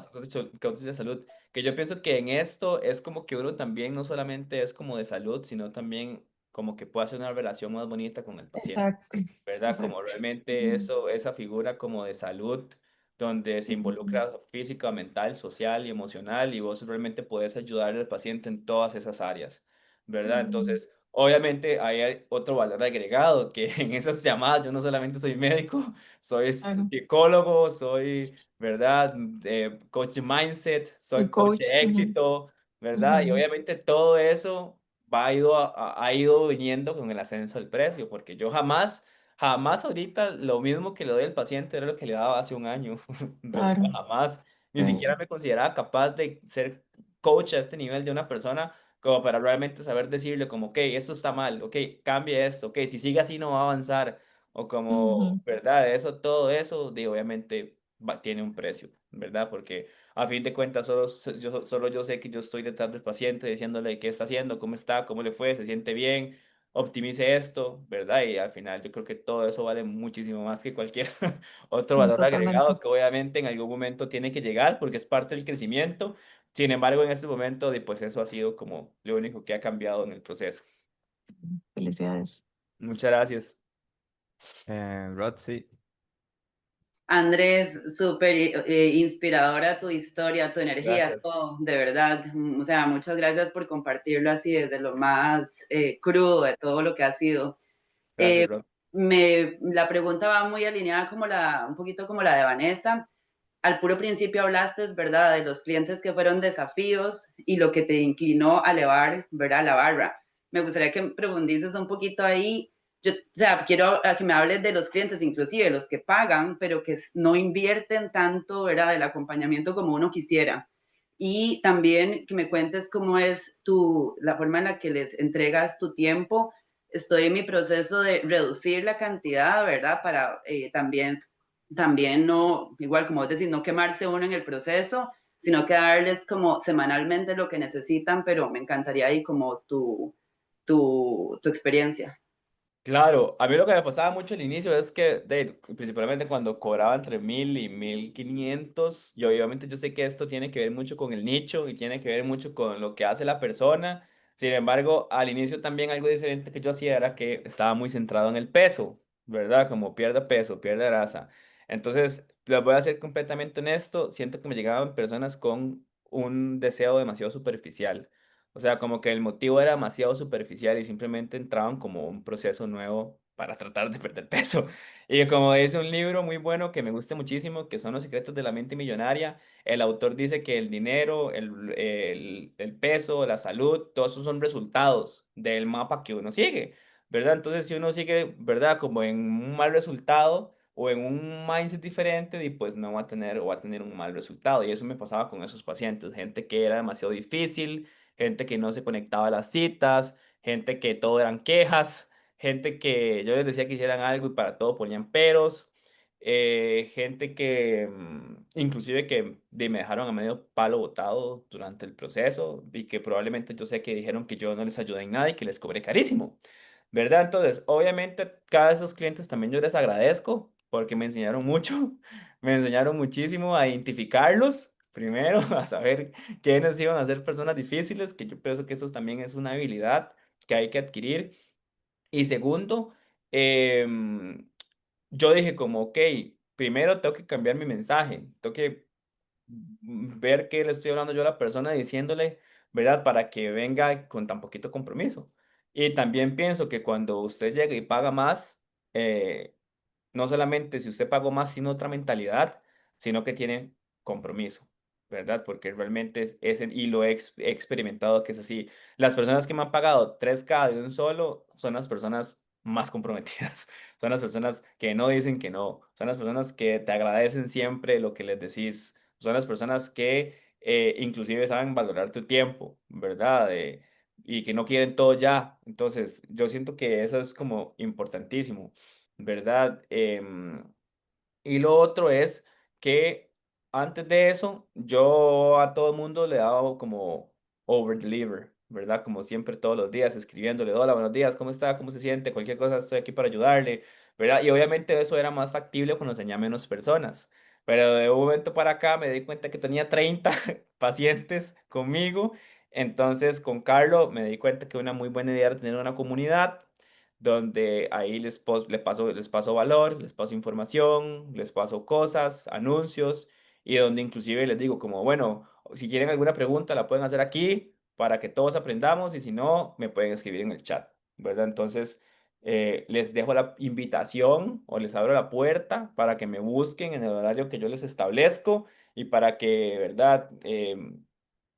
coach de salud. Que yo pienso que en esto es como que uno también no solamente es como de salud, sino también como que puede hacer una relación más bonita con el paciente. Exacto, ¿Verdad? Como exacto. realmente Ujú, eso, esa figura como de salud, donde se ujú, involucra física, mental, social y emocional, y vos realmente puedes ayudar al paciente en todas esas áreas, ¿verdad? ujú. Entonces, obviamente ahí hay otro valor agregado, que en esas llamadas yo no solamente soy médico, soy Claro. psicólogo, soy, ¿verdad? Coach de mindset, El soy coach coach. de Ujú, éxito, ¿verdad? Y ujú. obviamente todo eso ha ido viniendo con el ascenso del precio, porque yo jamás ahorita lo mismo que le doy al paciente era lo que le daba hace un año, ¿verdad? Claro. Jamás, ni Sí. siquiera me consideraba capaz de ser coach a este nivel de una persona como para realmente saber decirle como, ok, esto está mal, ok, cambie esto, ok, si sigue así no va a avanzar, o como, Ujú, ¿verdad? Eso, todo eso, obviamente tiene un precio, ¿verdad? Porque a fin de cuentas solo yo sé que yo estoy detrás del paciente diciéndole qué está haciendo, cómo está, cómo le fue, se siente bien, optimice esto, ¿verdad? Y al final yo creo que todo eso vale muchísimo más que cualquier otro valor agregado totalmente. que obviamente en algún momento tiene que llegar porque es parte del crecimiento. Sin embargo, en este momento, pues eso ha sido como lo único que ha cambiado en el proceso. Felicidades. Muchas gracias. Rod, sí. Andrés, súper inspiradora tu historia, tu energía, Gracias. todo, de verdad. O sea, muchas gracias por compartirlo así desde lo más crudo de todo lo que ha sido. Gracias, Rob. La pregunta va muy alineada como un poquito como la de Vanessa. Al puro principio hablaste, ¿verdad?, de los clientes que fueron desafíos y lo que te inclinó a elevar, ¿verdad?, la barra. Me gustaría que profundices un poquito ahí. Yo, o sea, quiero que me hables de los clientes, inclusive los que pagan, pero que no invierten tanto, ¿verdad?, del acompañamiento como uno quisiera. y también que me cuentes cómo es la forma en la que les entregas tu tiempo. Estoy en mi proceso de reducir la cantidad, ¿verdad? Para también no, igual como vos decís, no quemarse uno en el proceso, sino que darles como semanalmente lo que necesitan, pero me encantaría ahí como tu experiencia. Claro, a mí lo que me pasaba mucho al inicio es que, principalmente cuando cobraba entre 1000 y 1500, y obviamente yo sé que esto tiene que ver mucho con el nicho y tiene que ver mucho con lo que hace la persona. Sin embargo, al inicio también algo diferente que yo hacía era que estaba muy centrado en el peso, ¿verdad? Como pierde peso, pierde grasa. Entonces, lo voy a ser completamente honesto, siento que me llegaban personas con un deseo demasiado superficial. O sea, como que el motivo era demasiado superficial y simplemente entraban como un proceso nuevo para tratar de perder peso. Y como es un libro muy bueno que me gusta muchísimo, que son Los secretos de la mente millonaria, el autor dice que el dinero, el peso, la salud, todos esos son resultados del mapa que uno sigue, ¿verdad? Entonces, si uno sigue, ¿verdad? Como en un mal resultado o en un mindset diferente, y pues no va a tener o va a tener un mal resultado. Y eso me pasaba con esos pacientes, gente que era demasiado difícil, gente que no se conectaba a las citas, gente que todo eran quejas, gente que yo les decía que hicieran algo y para todo ponían peros, gente que inclusive que me dejaron a medio palo botado durante el proceso y que probablemente yo sé que dijeron que yo no les ayudé en nada y que les cobré carísimo, ¿verdad? Entonces, obviamente, cada de esos clientes también yo les agradezco porque me enseñaron mucho, me enseñaron muchísimo a identificarlos, primero, a saber quiénes iban a ser personas difíciles, que yo pienso que eso también es una habilidad que hay que adquirir. Y segundo, em, yo dije como, ok, primero tengo que cambiar mi mensaje, tengo que ver qué le estoy hablando yo a la persona diciéndole, ¿verdad? Para que venga con tan poquito compromiso. Y también pienso que cuando usted llega y paga más, eh, no solamente si usted pagó más, sino otra mentalidad, sino que tiene compromiso, ¿verdad? Porque realmente y lo he experimentado que es así. Las personas que me han pagado 3K de un solo son las personas más comprometidas, son las personas que no dicen que no, son las personas que te agradecen siempre lo que les decís, son las personas que inclusive saben valorar tu tiempo, ¿verdad? Y que no quieren todo ya. Entonces, yo siento que eso es como importantísimo. ¿Verdad? Y lo otro es que antes de eso, yo a todo el mundo le daba como over deliver, ¿verdad? Como siempre todos los días escribiéndole, hola, buenos días, ¿cómo está? ¿Cómo se siente? Cualquier cosa estoy aquí para ayudarle, ¿verdad? Y obviamente eso era más factible cuando tenía menos personas. Pero de un momento para acá me di cuenta que tenía 30 pacientes conmigo. Entonces con Carlo me di cuenta que una muy buena idea era tener una comunidad donde ahí les paso valor, les paso información, les paso cosas, anuncios, y donde inclusive les digo como, bueno, si quieren alguna pregunta la pueden hacer aquí para que todos aprendamos y si no, me pueden escribir en el chat, ¿verdad? Entonces, les dejo la invitación o les abro la puerta para que me busquen en el horario que yo les establezco y para que, ¿verdad?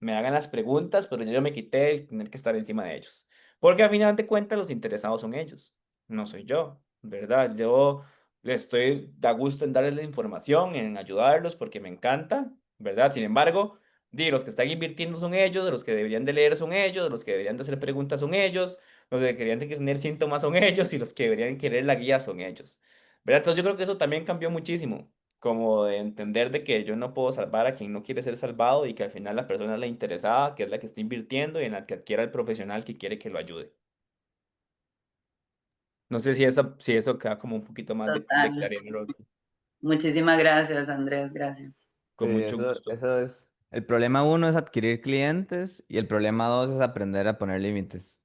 Me hagan las preguntas, pero yo me quité el tener que estar encima de ellos. Porque al final de cuentas los interesados son ellos, no soy yo, ¿verdad? Yo les estoy a gusto en darles la información, en ayudarlos porque me encanta, ¿verdad? Sin embargo, los que están invirtiendo son ellos, los que deberían de leer son ellos, los que deberían de hacer preguntas son ellos, los que deberían de tener síntomas son ellos y los que deberían querer la guía son ellos, ¿verdad? Entonces yo creo que eso también cambió muchísimo como de entender de que yo no puedo salvar a quien no quiere ser salvado y que al final la persona es la interesada, que es la que está invirtiendo y en la que adquiera el profesional que quiere que lo ayude. No sé si eso queda como un poquito más de Total. claridad, Roxy. Muchísimas gracias, Andrés, gracias. Sí, Con mucho eso, gusto. eso es. El problema uno es adquirir clientes y el problema dos es aprender a poner límites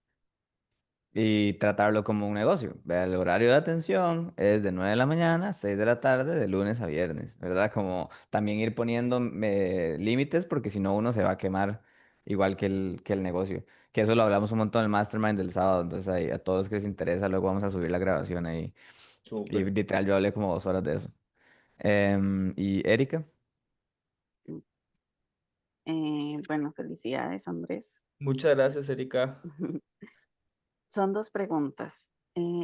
y tratarlo como un negocio. Vea, el horario de atención es de 9 de la mañana a 6 de la tarde, de lunes a viernes, ¿verdad? Como también ir poniendo límites porque si no uno se va a quemar igual que el negocio. Que eso lo hablamos un montón en el Mastermind del sábado, entonces ahí a todos que les interesa luego vamos a subir la grabación ahí. Y Súper. literal yo hablé como 2 horas de eso. ¿Y Erika? Bueno, felicidades, Andrés. Muchas gracias, Erika. Son dos preguntas.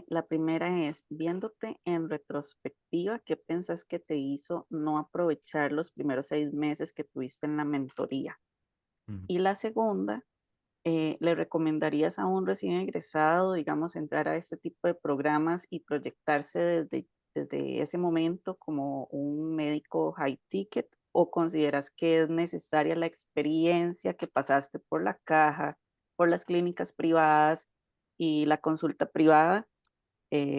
La primera es, viéndote en retrospectiva, ¿qué piensas que te hizo no aprovechar los primeros 6 meses que tuviste en la mentoría? Ujú. Y la segunda, ¿le recomendarías a un recién egresado, digamos, entrar a este tipo de programas y proyectarse desde ese momento como un médico high ticket? ¿O consideras que es necesaria la experiencia que pasaste por la caja, por las clínicas privadas y la consulta privada?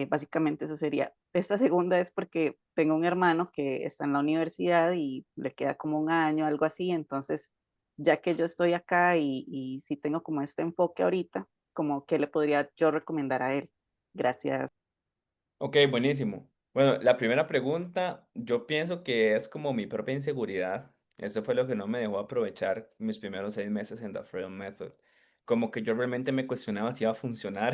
Básicamente eso sería. Esta segunda es porque tengo un hermano que está en la universidad y le queda como un año, algo así. Entonces, ya que yo estoy acá y sí tengo como este enfoque ahorita, como que le podría yo recomendar a él. Gracias. Ok, buenísimo. Bueno, la primera pregunta, yo pienso que es como mi propia inseguridad. Eso fue lo que no me dejó aprovechar mis primeros 6 meses en The Freedom Method. Como que yo realmente me cuestionaba si iba a funcionar,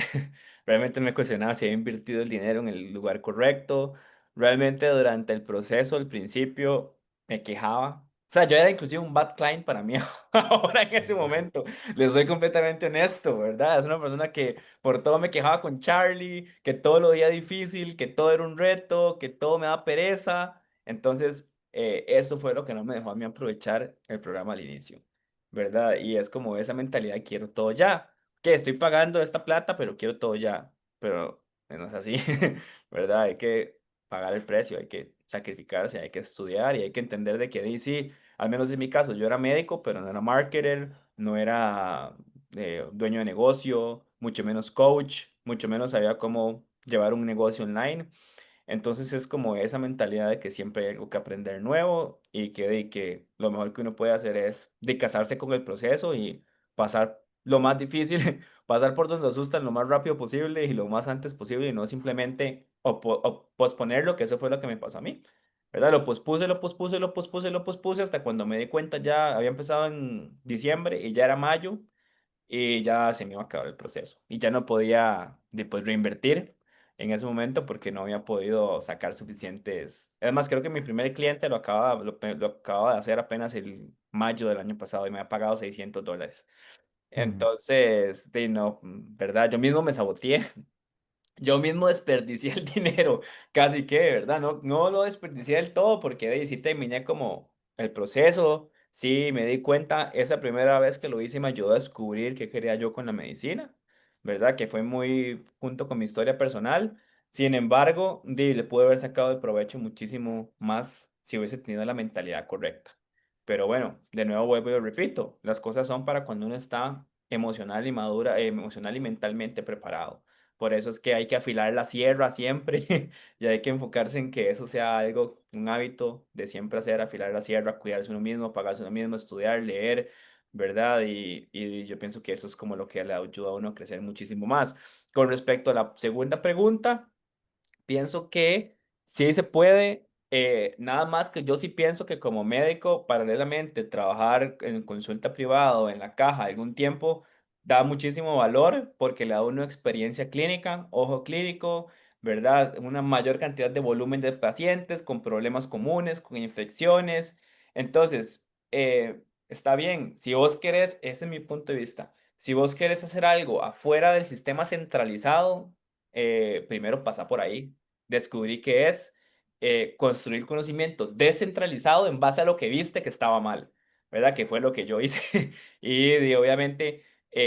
realmente me cuestionaba si había invertido el dinero en el lugar correcto. Realmente durante el proceso, al principio, me quejaba. O sea, yo era inclusive un bad client para mí ahora en ese momento. Les soy completamente honesto, ¿verdad? Es una persona que por todo me quejaba con Charlie, que todo lo veía difícil, que todo era un reto, que todo me da pereza. Entonces, eso fue lo que no me dejó a mí aprovechar el programa al inicio, ¿verdad? Y es como esa mentalidad, quiero todo ya. Que estoy pagando esta plata, pero quiero todo ya. Pero no es así, ¿verdad? Hay que pagar el precio, hay que sacrificarse, hay que estudiar y hay que entender de que sí, al menos en mi caso, yo era médico, pero no era marketer, no era dueño de negocio, mucho menos coach, mucho menos sabía cómo llevar un negocio online. Entonces es como esa mentalidad de que siempre hay algo que aprender nuevo y que lo mejor que uno puede hacer es de casarse con el proceso y pasar lo más difícil, pasar por donde lo asustan lo más rápido posible y lo más antes posible y no simplemente o posponerlo, que eso fue lo que me pasó a mí. ¿Verdad? Lo pospuse, lo pospuse, lo pospuse, lo pospuse hasta cuando me di cuenta ya había empezado en diciembre y ya era mayo y ya se me iba a acabar el proceso. Y ya no podía después reinvertir en ese momento porque no había podido sacar suficientes. Además, creo que mi primer cliente lo acababa de hacer apenas el mayo del año pasado y me ha pagado $600. Ujú. Entonces, de no, ¿verdad? Yo mismo me saboteé. Yo mismo desperdicié el dinero, casi que, ¿verdad? No, no lo desperdicié del todo porque de ahí sí terminé como el proceso, sí me di cuenta, esa primera vez que lo hice me ayudó a descubrir qué quería yo con la medicina, ¿verdad? Que fue muy junto con mi historia personal. Sin embargo, le pude haber sacado de provecho muchísimo más si hubiese tenido la mentalidad correcta. Pero bueno, de nuevo vuelvo y lo repito, las cosas son para cuando uno está emocional y madura, emocional y mentalmente preparado. Por eso es que hay que afilar la sierra siempre y hay que enfocarse en que eso sea algo, un hábito de siempre hacer, afilar la sierra, cuidarse uno mismo, pagarse uno mismo, estudiar, leer, ¿verdad? Y yo pienso que eso es como lo que le ayuda a uno a crecer muchísimo más. Con respecto a la segunda pregunta, pienso que sí se puede, nada más que yo sí pienso que como médico, paralelamente, trabajar en consulta privada o en la caja algún tiempo da muchísimo valor porque le da a uno experiencia clínica, ojo clínico, ¿verdad? Una mayor cantidad de volumen de pacientes con problemas comunes, con infecciones. Entonces, está bien, si vos querés, ese es mi punto de vista, si vos querés hacer algo afuera del sistema centralizado, primero pasa por ahí, descubrí que es construir conocimiento descentralizado en base a lo que viste que estaba mal, ¿verdad? Que fue lo que yo hice. Obviamente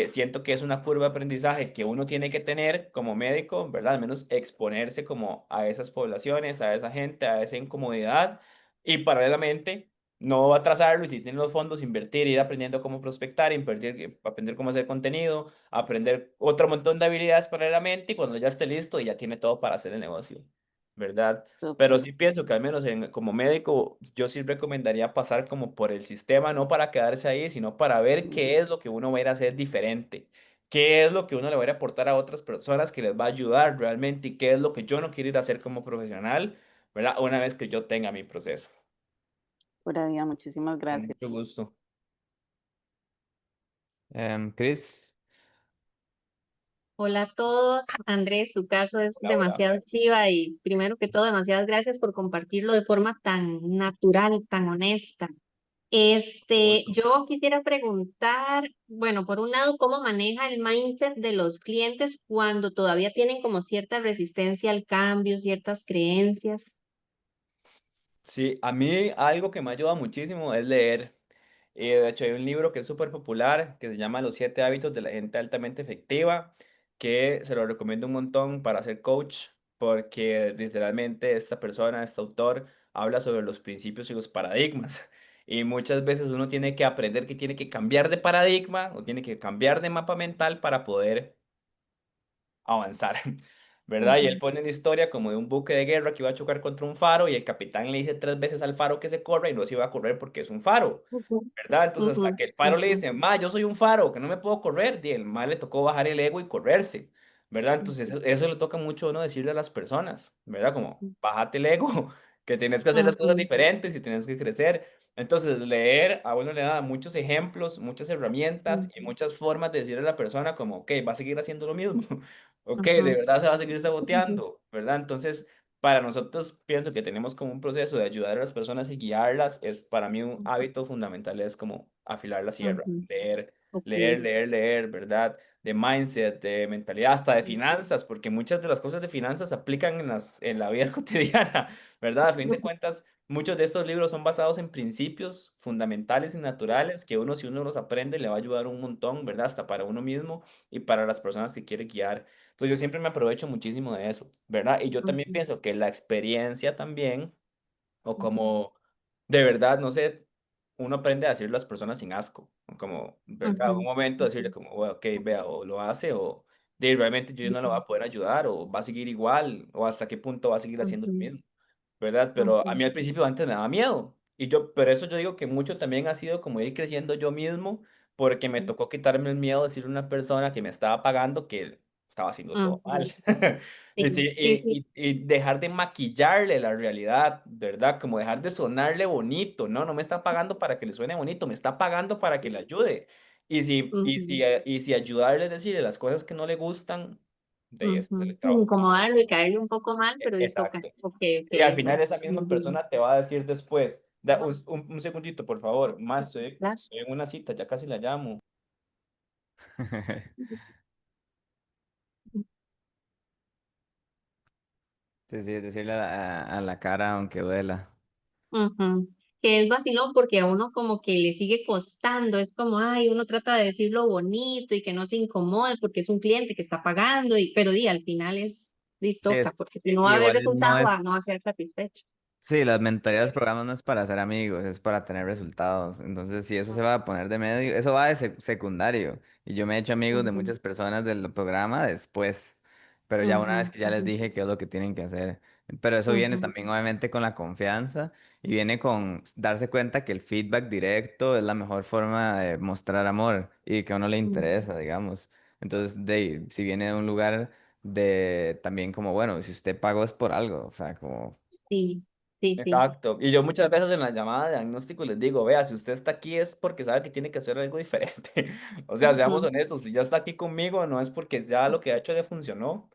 siento que es una curva de aprendizaje que uno tiene que tener como médico, ¿verdad? Al menos exponerse como a esas poblaciones, a esa gente, a esa incomodidad y paralelamente no atrasarlo y si tiene los fondos, invertir, ir aprendiendo cómo prospectar, invertir, aprender cómo hacer contenido, aprender otro montón de habilidades paralelamente y cuando ya esté listo y ya tiene todo para hacer el negocio, ¿verdad? Pero Súper. sí pienso que al menos como médico yo sí recomendaría pasar como por el sistema, no para quedarse ahí, sino para ver Ujú. qué es lo que uno va a ir a hacer diferente, qué es lo que uno le va a ir a aportar a otras personas que les va a ayudar realmente y qué es lo que yo no quiero ir a hacer como profesional, ¿verdad? Una vez que yo tenga mi proceso. Pura vida, muchísimas Con gracias. mucho gusto. Chris, Hola a todos. Andrés, su caso es Hola, hola. demasiado chiva y primero que todo, demasiadas gracias por compartirlo de forma tan natural, tan honesta. Gusto. Yo quisiera preguntar, bueno, por un lado, ¿cómo maneja el mindset de los clientes cuando todavía tienen como cierta resistencia al cambio, ciertas creencias? Sí, a mí algo que me ayuda muchísimo es leer. Y de hecho hay un libro que es súper popular que se llama Los 7 hábitos de la gente altamente efectiva, que se lo recomiendo un montón para ser coach, porque literalmente esta persona, este autor, habla sobre los principios y los paradigmas. Y muchas veces uno tiene que aprender que tiene que cambiar de paradigma o tiene que cambiar de mapa mental para poder avanzar, ¿verdad? Y él Ujú, pone una historia como de un buque de guerra que iba a chocar contra un faro y el capitán le dice 3 veces al faro que se corra y no se iba a correr porque es un faro. ujú, ¿Verdad? Entonces, ujú, hasta que el faro le ujú, dice, ma, yo soy un faro, que no me puedo correr, y el ma le tocó bajar el ego y correrse, ¿verdad? Entonces, eso le toca mucho a uno decirle a las personas, ¿verdad? Como, bájate el ego, que tienes que hacer las cosas ujú, diferentes y tienes que crecer. Entonces, leer a uno le da muchos ejemplos, muchas herramientas y ujú, muchas formas de decirle a la persona como, ok, va a seguir haciendo lo mismo, ok, de ujú, verdad se va a seguir ujú, saboteando, ¿verdad? Entonces, para nosotros pienso que tenemos como un proceso de ayudar a las personas y guiarlas. Es para mí un hábito fundamental, es como afilar la sierra, ujú. leer, Ok. leer, leer, leer, ¿verdad? De mindset, de mentalidad, hasta de finanzas, porque muchas de las cosas de finanzas se aplican en la vida cotidiana, ¿verdad? A fin de cuentas, muchos de estos libros son basados en principios fundamentales y naturales que uno, si uno los aprende, le va a ayudar un montón, ¿verdad? Hasta para uno mismo y para las personas que quiere guiar. Entonces yo siempre me aprovecho muchísimo de eso, ¿verdad? Y yo también Ujú, pienso que la experiencia también, o ujú, como de verdad, no sé, uno aprende a decirle a las personas sin asco, o como, ¿verdad? En un ujú, momento decirle como, bueno, ok, vea, o lo hace, o de realmente yo no lo voy ujú, a poder ayudar, o va a seguir igual, o hasta qué punto va a seguir haciendo lo ujú, mismo. ¿Verdad? Pero a ujú, mí al principio antes me daba miedo. Y yo, pero eso yo digo que mucho también ha sido como ir creciendo yo mismo, porque me tocó quitarme el miedo de decirle a una persona que me estaba pagando que estaba haciendo todo mal. ujú. Y, Sí, sí, sí, sí. y dejar de maquillarle la realidad, ¿verdad? Como dejar de sonarle bonito, ¿no? No me está pagando para que le suene bonito, me está pagando para que le ayude. Ujú, Y si ayudarle, decirle las cosas que no le gustan, de eso es ujú. el Sin trabajo. incomodarlo y caerle un poco mal, pero y toca. Exacto. Ok, ok, Y al final ok. esa misma Ujú. persona te va a decir después, un segundito, por favor, más Claro. estoy en una cita, ya casi la llamo. Sí, sí, decirle a la cara aunque duela. Ujú. Que es vacilón porque a uno como que le sigue costando, es como, ay, uno trata de decirlo bonito y que no se incomode porque es un cliente que está pagando, pero al final y Sí, toca, porque si no va a haber igual no resultado, es. no va a quedar satisfecho. Sí, las mentorías de los programas no es para ser amigos, es para tener resultados. Entonces, si eso se va a poner de medio, eso va de secundario. Y yo me he hecho amigos de Ujú, muchas personas del programa después. Pero ya una vez ujú, que ya les ujú, dije qué es lo que tienen que hacer. Pero eso viene ujú, también obviamente con la confianza y viene con darse cuenta que el feedback directo es la mejor forma de mostrar amor y que a uno le ujú. interesa, digamos. Entonces, si viene de un lugar de también como, bueno, si usted pagó es por algo, o sea, como... Sí, sí, sí. Exacto. Y yo muchas veces en la llamada de diagnóstico les digo, vea, si usted está aquí es porque sabe que tiene que hacer algo diferente. O sea, seamos Ujú, honestos, si ya está aquí conmigo no es porque ya lo que ha hecho le funcionó.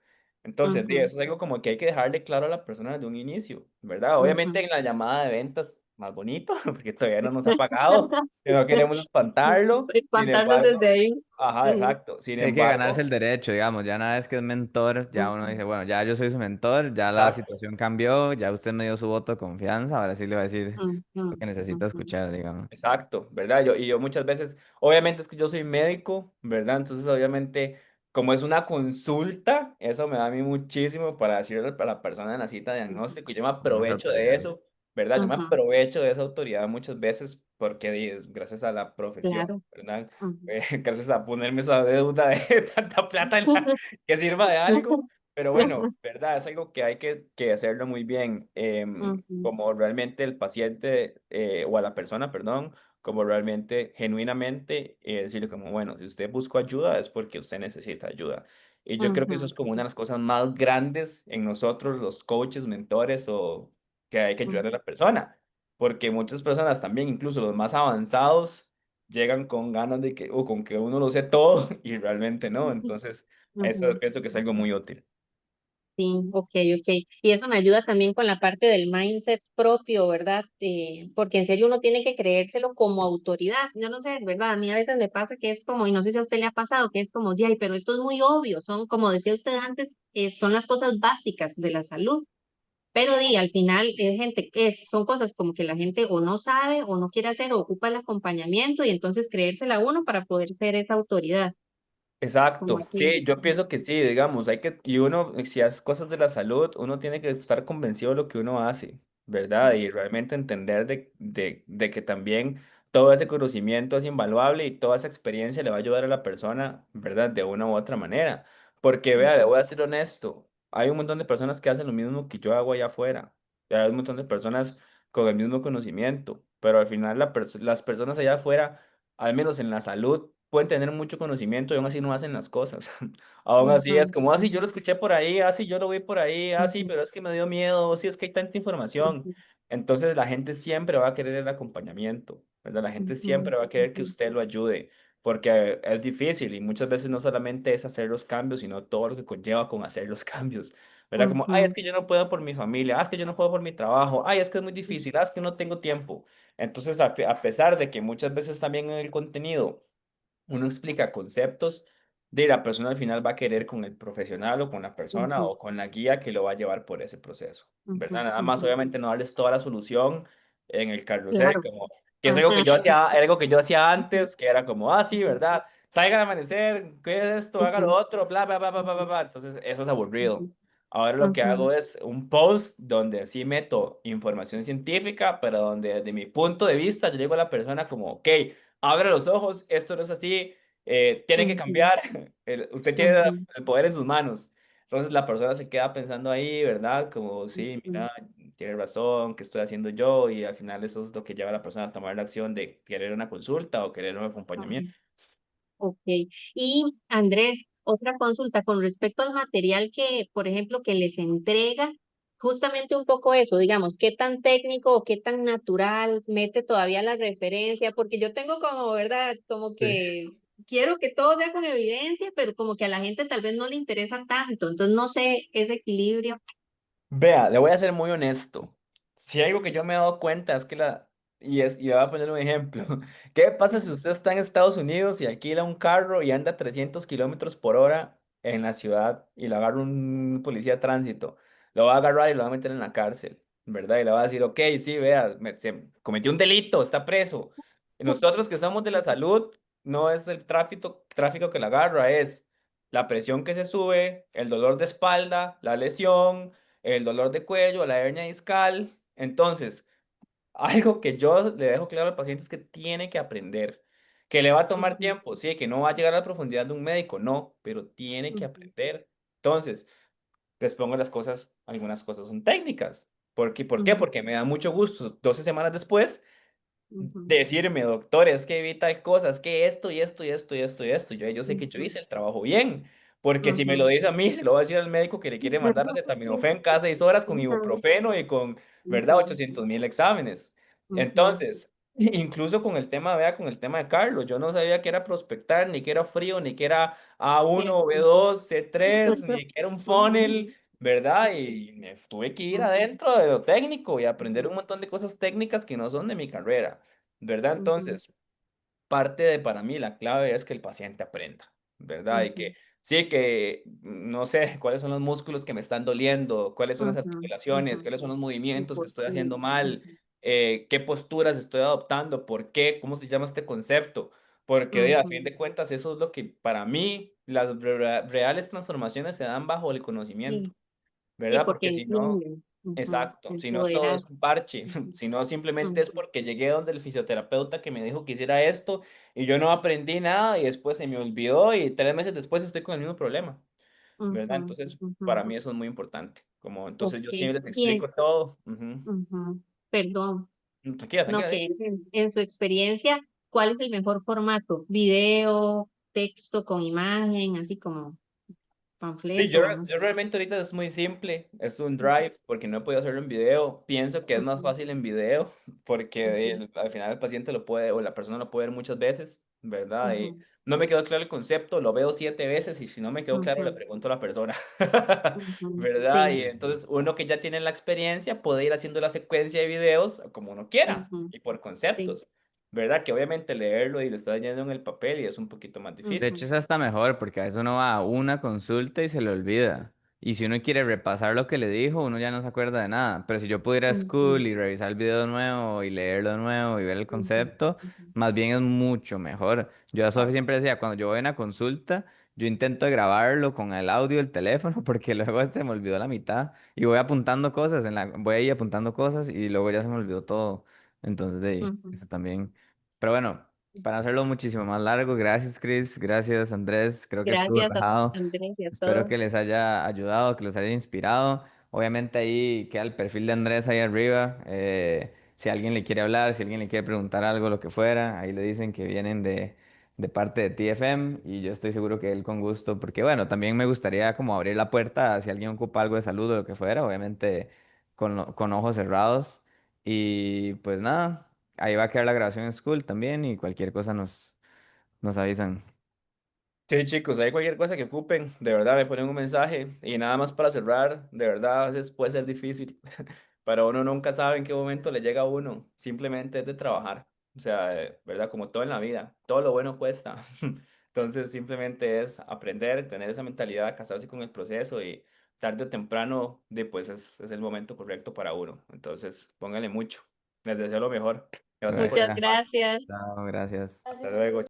Entonces, ujú, eso es algo como que hay que dejarle claro a la persona desde un inicio, ¿verdad? Obviamente ujú. en la llamada de ventas, más bonito, porque todavía no nos ha pagado, y no queremos espantarlo. Sin Espantarlos desde embargo, ahí. ajá, Ujú, exacto. Sin Sí, hay que ganarse embargo, el derecho, digamos, ya una vez que es mentor, ya uno ujú, dice, bueno, ya yo soy su mentor, ya la exacto. situación cambió, ya usted me dio su voto de confianza, ahora sí le voy a decir ujú, lo que necesita ujú, escuchar, digamos. Exacto, ¿verdad? Y yo muchas veces, obviamente es que yo soy médico, ¿verdad? Entonces, obviamente, como es una consulta, eso me da a mí muchísimo para decirle a la persona en la cita de diagnóstico. Y yo me Esa aprovecho de autoridad. eso, ¿verdad? Yo me ujú. aprovecho de esa autoridad muchas veces porque gracias a la profesión, Claro. ¿verdad? Ujú. Gracias a ponerme esa deuda de tanta plata que sirva de algo. Pero bueno, ¿verdad? Es algo que hay que hacerlo muy bien, Ujú, como realmente el paciente o a la persona, perdón, como realmente, genuinamente, decirle como, bueno, si usted busca ayuda es porque usted necesita ayuda. Y yo creo que eso ujú, es como una de las cosas más grandes en nosotros, los coaches, mentores, o que hay que ayudar a ujú, la persona, porque muchas personas también, incluso los más avanzados, llegan con ganas de que, o con que uno lo sé todo y realmente no. Entonces, eso ujú. pienso que es algo muy útil. Sí, ok, ok. Y eso me ayuda también con la parte del mindset propio, ¿verdad? Porque en serio uno tiene que creérselo como autoridad. Yo no sé, ¿verdad? A mí a veces me pasa que es como, y no sé si a usted le ha pasado, que es como, ay, pero esto es muy obvio, son, como decía usted antes, son las cosas básicas de la salud. Pero al final es gente, son cosas como que la gente o no sabe o no quiere hacer o ocupa el acompañamiento y entonces creérsela uno para poder ser esa autoridad, como Exacto, así. sí, yo pienso que sí, digamos, y uno, si hace cosas de la salud, uno tiene que estar convencido de lo que uno hace, ¿verdad? Y realmente entender de que también todo ese conocimiento es invaluable y toda esa experiencia le va a ayudar a la persona, ¿verdad? De una u otra manera. Porque, vea, le voy a ser honesto, hay un montón de personas que hacen lo mismo que yo hago allá afuera, hay un montón de personas con el mismo conocimiento, pero al final las personas allá afuera al menos en la salud, pueden tener mucho conocimiento y aún así no hacen las cosas. Aún así es Ujú, como, así yo lo ujú, escuché por ahí, así yo lo vi por ahí, así ujú, pero es que me dio miedo, sí, es que hay tanta información. ujú, Entonces la gente siempre va a querer el acompañamiento, ¿verdad? La gente ujú, siempre va a querer que ujú, usted lo ayude, porque es difícil y muchas veces no solamente es hacer los cambios, sino todo lo que conlleva con hacer los cambios. ¿Verdad? Como, ay, es ujú, que yo no puedo por mi familia, es que yo no puedo por mi trabajo, ay, es que es muy difícil, es que no tengo tiempo. Entonces, a pesar de que muchas veces también en el contenido uno explica conceptos, de la persona al final va a querer con el profesional o con la persona ujú, o con la guía que lo va a llevar por ese proceso, ujú, ¿verdad? Nada más, ujú. obviamente, no darles toda la solución en el carrusel, Claro. como que es algo que Ajá. yo hacía, algo que yo hacía Ujú, antes, que era como, ah, sí, ujú, ¿verdad? Salga al amanecer, ¿qué es esto? Haga lo ujú, otro, bla, bla, bla, bla, bla, bla, ujú, bla. Entonces, eso es aburrido. ujú, Ahora lo que ujú, hago es un post donde sí meto información científica, pero donde desde mi punto de vista yo le digo a la persona como, ok, abre los ojos, esto no es así, tiene que ujú, cambiar, usted tiene ujú, el poder en sus manos. Entonces la persona se queda pensando ahí, ¿verdad? Como, sí, ujú, mira, tiene razón, ¿qué estoy haciendo yo? Y al final eso es lo que lleva a la persona a tomar la acción de querer una consulta o querer un acompañamiento. ujú. Ok. Y Andrés, otra consulta con respecto al material que, por ejemplo, que les entrega, justamente un poco eso, digamos, qué tan técnico o qué tan natural mete todavía la referencia, porque yo tengo como, ¿verdad? Como Sí. que quiero que todo sea con evidencia, pero como que a la gente tal vez no le interesa tanto, entonces no sé ese equilibrio. Vea, le voy a ser muy honesto. Si hay algo que yo me he dado cuenta es que y voy a poner un ejemplo. ¿Qué pasa si usted está en Estados Unidos y alquila un carro y anda 300 kilómetros por hora en la ciudad y lo agarra un policía de tránsito? Lo va a agarrar y lo va a meter en la cárcel, ¿verdad? Y le va a decir, ok, sí, vea, se cometió un delito, está preso. Y nosotros que somos de la salud, no es el tráfico que la agarra, es la presión que se sube, el dolor de espalda, la lesión, el dolor de cuello, la hernia discal. Entonces, algo que yo le dejo claro al paciente es que tiene que aprender, que le va a tomar Ujú, tiempo, sí, que no va a llegar a la profundidad de un médico, no, pero tiene que ujú, aprender. Entonces, les pongo las cosas, algunas cosas son técnicas. ¿Por qué? ujú, Porque me da mucho gusto 12 semanas después ujú, decirme, doctor, es que vi tal cosa, es que esto y esto y esto y esto y esto. Yo sé que yo ujú, hice el trabajo bien, porque si me lo ujú. dice a mí, se lo va a decir al médico que le quiere mandar acetaminofén cada 6 horas con Ujú, ibuprofeno y con, ¿verdad? ujú, 800.000 exámenes. ujú, Entonces, incluso con el tema, vea, con el tema de Carlos, yo no sabía que era prospectar, ni que era frío, ni que era A1, cierto. B2, C3, ni que era un Ujú, funnel, ¿verdad? Y me tuve que ir ujú, adentro de lo técnico y aprender ujú, un montón de cosas técnicas que no son de mi carrera. ¿Verdad? ujú, Entonces, parte de para mí la clave es que el paciente aprenda, ¿verdad? Y ujú, que sí, que no sé cuáles son los músculos que me están doliendo, cuáles son las ujú, articulaciones, ujú. cuáles son los ¿Y movimientos que por estoy qué? haciendo mal, Ujú, qué posturas estoy adoptando, por qué, cómo se llama este concepto. Porque a fin ujú. de cuentas eso es lo que para mí las reales transformaciones se dan bajo el conocimiento. Sí, sí, ¿Verdad? porque Porque si no, entienden. Ujú, exacto, si no todo empoderar. es un parche, Ujú, si no simplemente es ujú, porque llegué donde el fisioterapeuta que me dijo que hiciera esto y yo no aprendí nada y después se me olvidó y 3 meses después estoy con el mismo problema, ¿verdad? ujú, Entonces, para ujú. mí eso es muy importante, como entonces Ok. yo siempre les Y explico todo. ujú, perdón, Tranquila, no, tranquila. que en su experiencia, ¿cuál es el mejor formato? ¿Video, texto con imagen, así como Sí, yo, panfleto? No sé. yo realmente ahorita es muy simple, es un drive porque no he podido hacerlo en video. Pienso que es más Ujú, fácil en video porque ujú, al final el paciente lo puede o la persona lo puede ver muchas veces, ¿verdad? Y ujú, no me quedó claro el concepto, lo veo 7 veces y si no me quedó claro le ujú, pregunto a la persona, ujú. ¿verdad? Y Sí. entonces uno que ya tiene la experiencia puede ir haciendo la secuencia de videos como uno quiera Ujú, y por sí. conceptos, ¿verdad? Que obviamente leerlo y lo está leyendo en el papel y es un poquito más De difícil. hecho, Ujú, es hasta mejor porque a veces uno va a una consulta y se le olvida. Y si uno quiere repasar lo que le dijo, uno ya no se acuerda de nada. Pero si yo pudiera ir a Ujú, school y revisar el video de nuevo y leerlo de nuevo y ver el ujú, concepto, ujú. más bien es mucho mejor. Yo a Sofi Exacto. siempre decía, cuando yo voy a una consulta, yo intento grabarlo con el audio del teléfono porque luego se me olvidó la mitad y voy apuntando cosas, voy ahí apuntando cosas y luego ya se me olvidó todo. Entonces, de ahí, Ujú. eso también. Pero bueno, para hacerlo muchísimo más largo, gracias Chris, gracias Andrés, creo que estuvo Gracias a relajado. Andrés y a Espero todos. que les haya ayudado, que los haya inspirado. Obviamente ahí queda el perfil de Andrés ahí arriba. Si alguien le quiere hablar, si alguien le quiere preguntar algo, lo que fuera, ahí le dicen que vienen de parte de TFM y yo estoy seguro que él con gusto, porque bueno, también me gustaría como abrir la puerta a si alguien ocupa algo de salud o lo que fuera, obviamente con ojos cerrados. Y pues nada, ahí va a quedar la grabación en School también y cualquier cosa nos avisan. Sí, chicos, hay cualquier cosa que ocupen, de verdad me ponen un mensaje y nada más para cerrar, de verdad a veces puede ser difícil, pero uno nunca sabe en qué momento le llega a uno, simplemente es de trabajar, o sea, verdad, como todo en la vida, todo lo bueno cuesta, entonces simplemente es aprender, tener esa mentalidad, casarse con el proceso y tarde o temprano, pues es el momento correcto para uno, entonces póngale mucho, les deseo lo mejor, gracias por Muchas Vaya, participar, gracias. chao, gracias. hasta luego.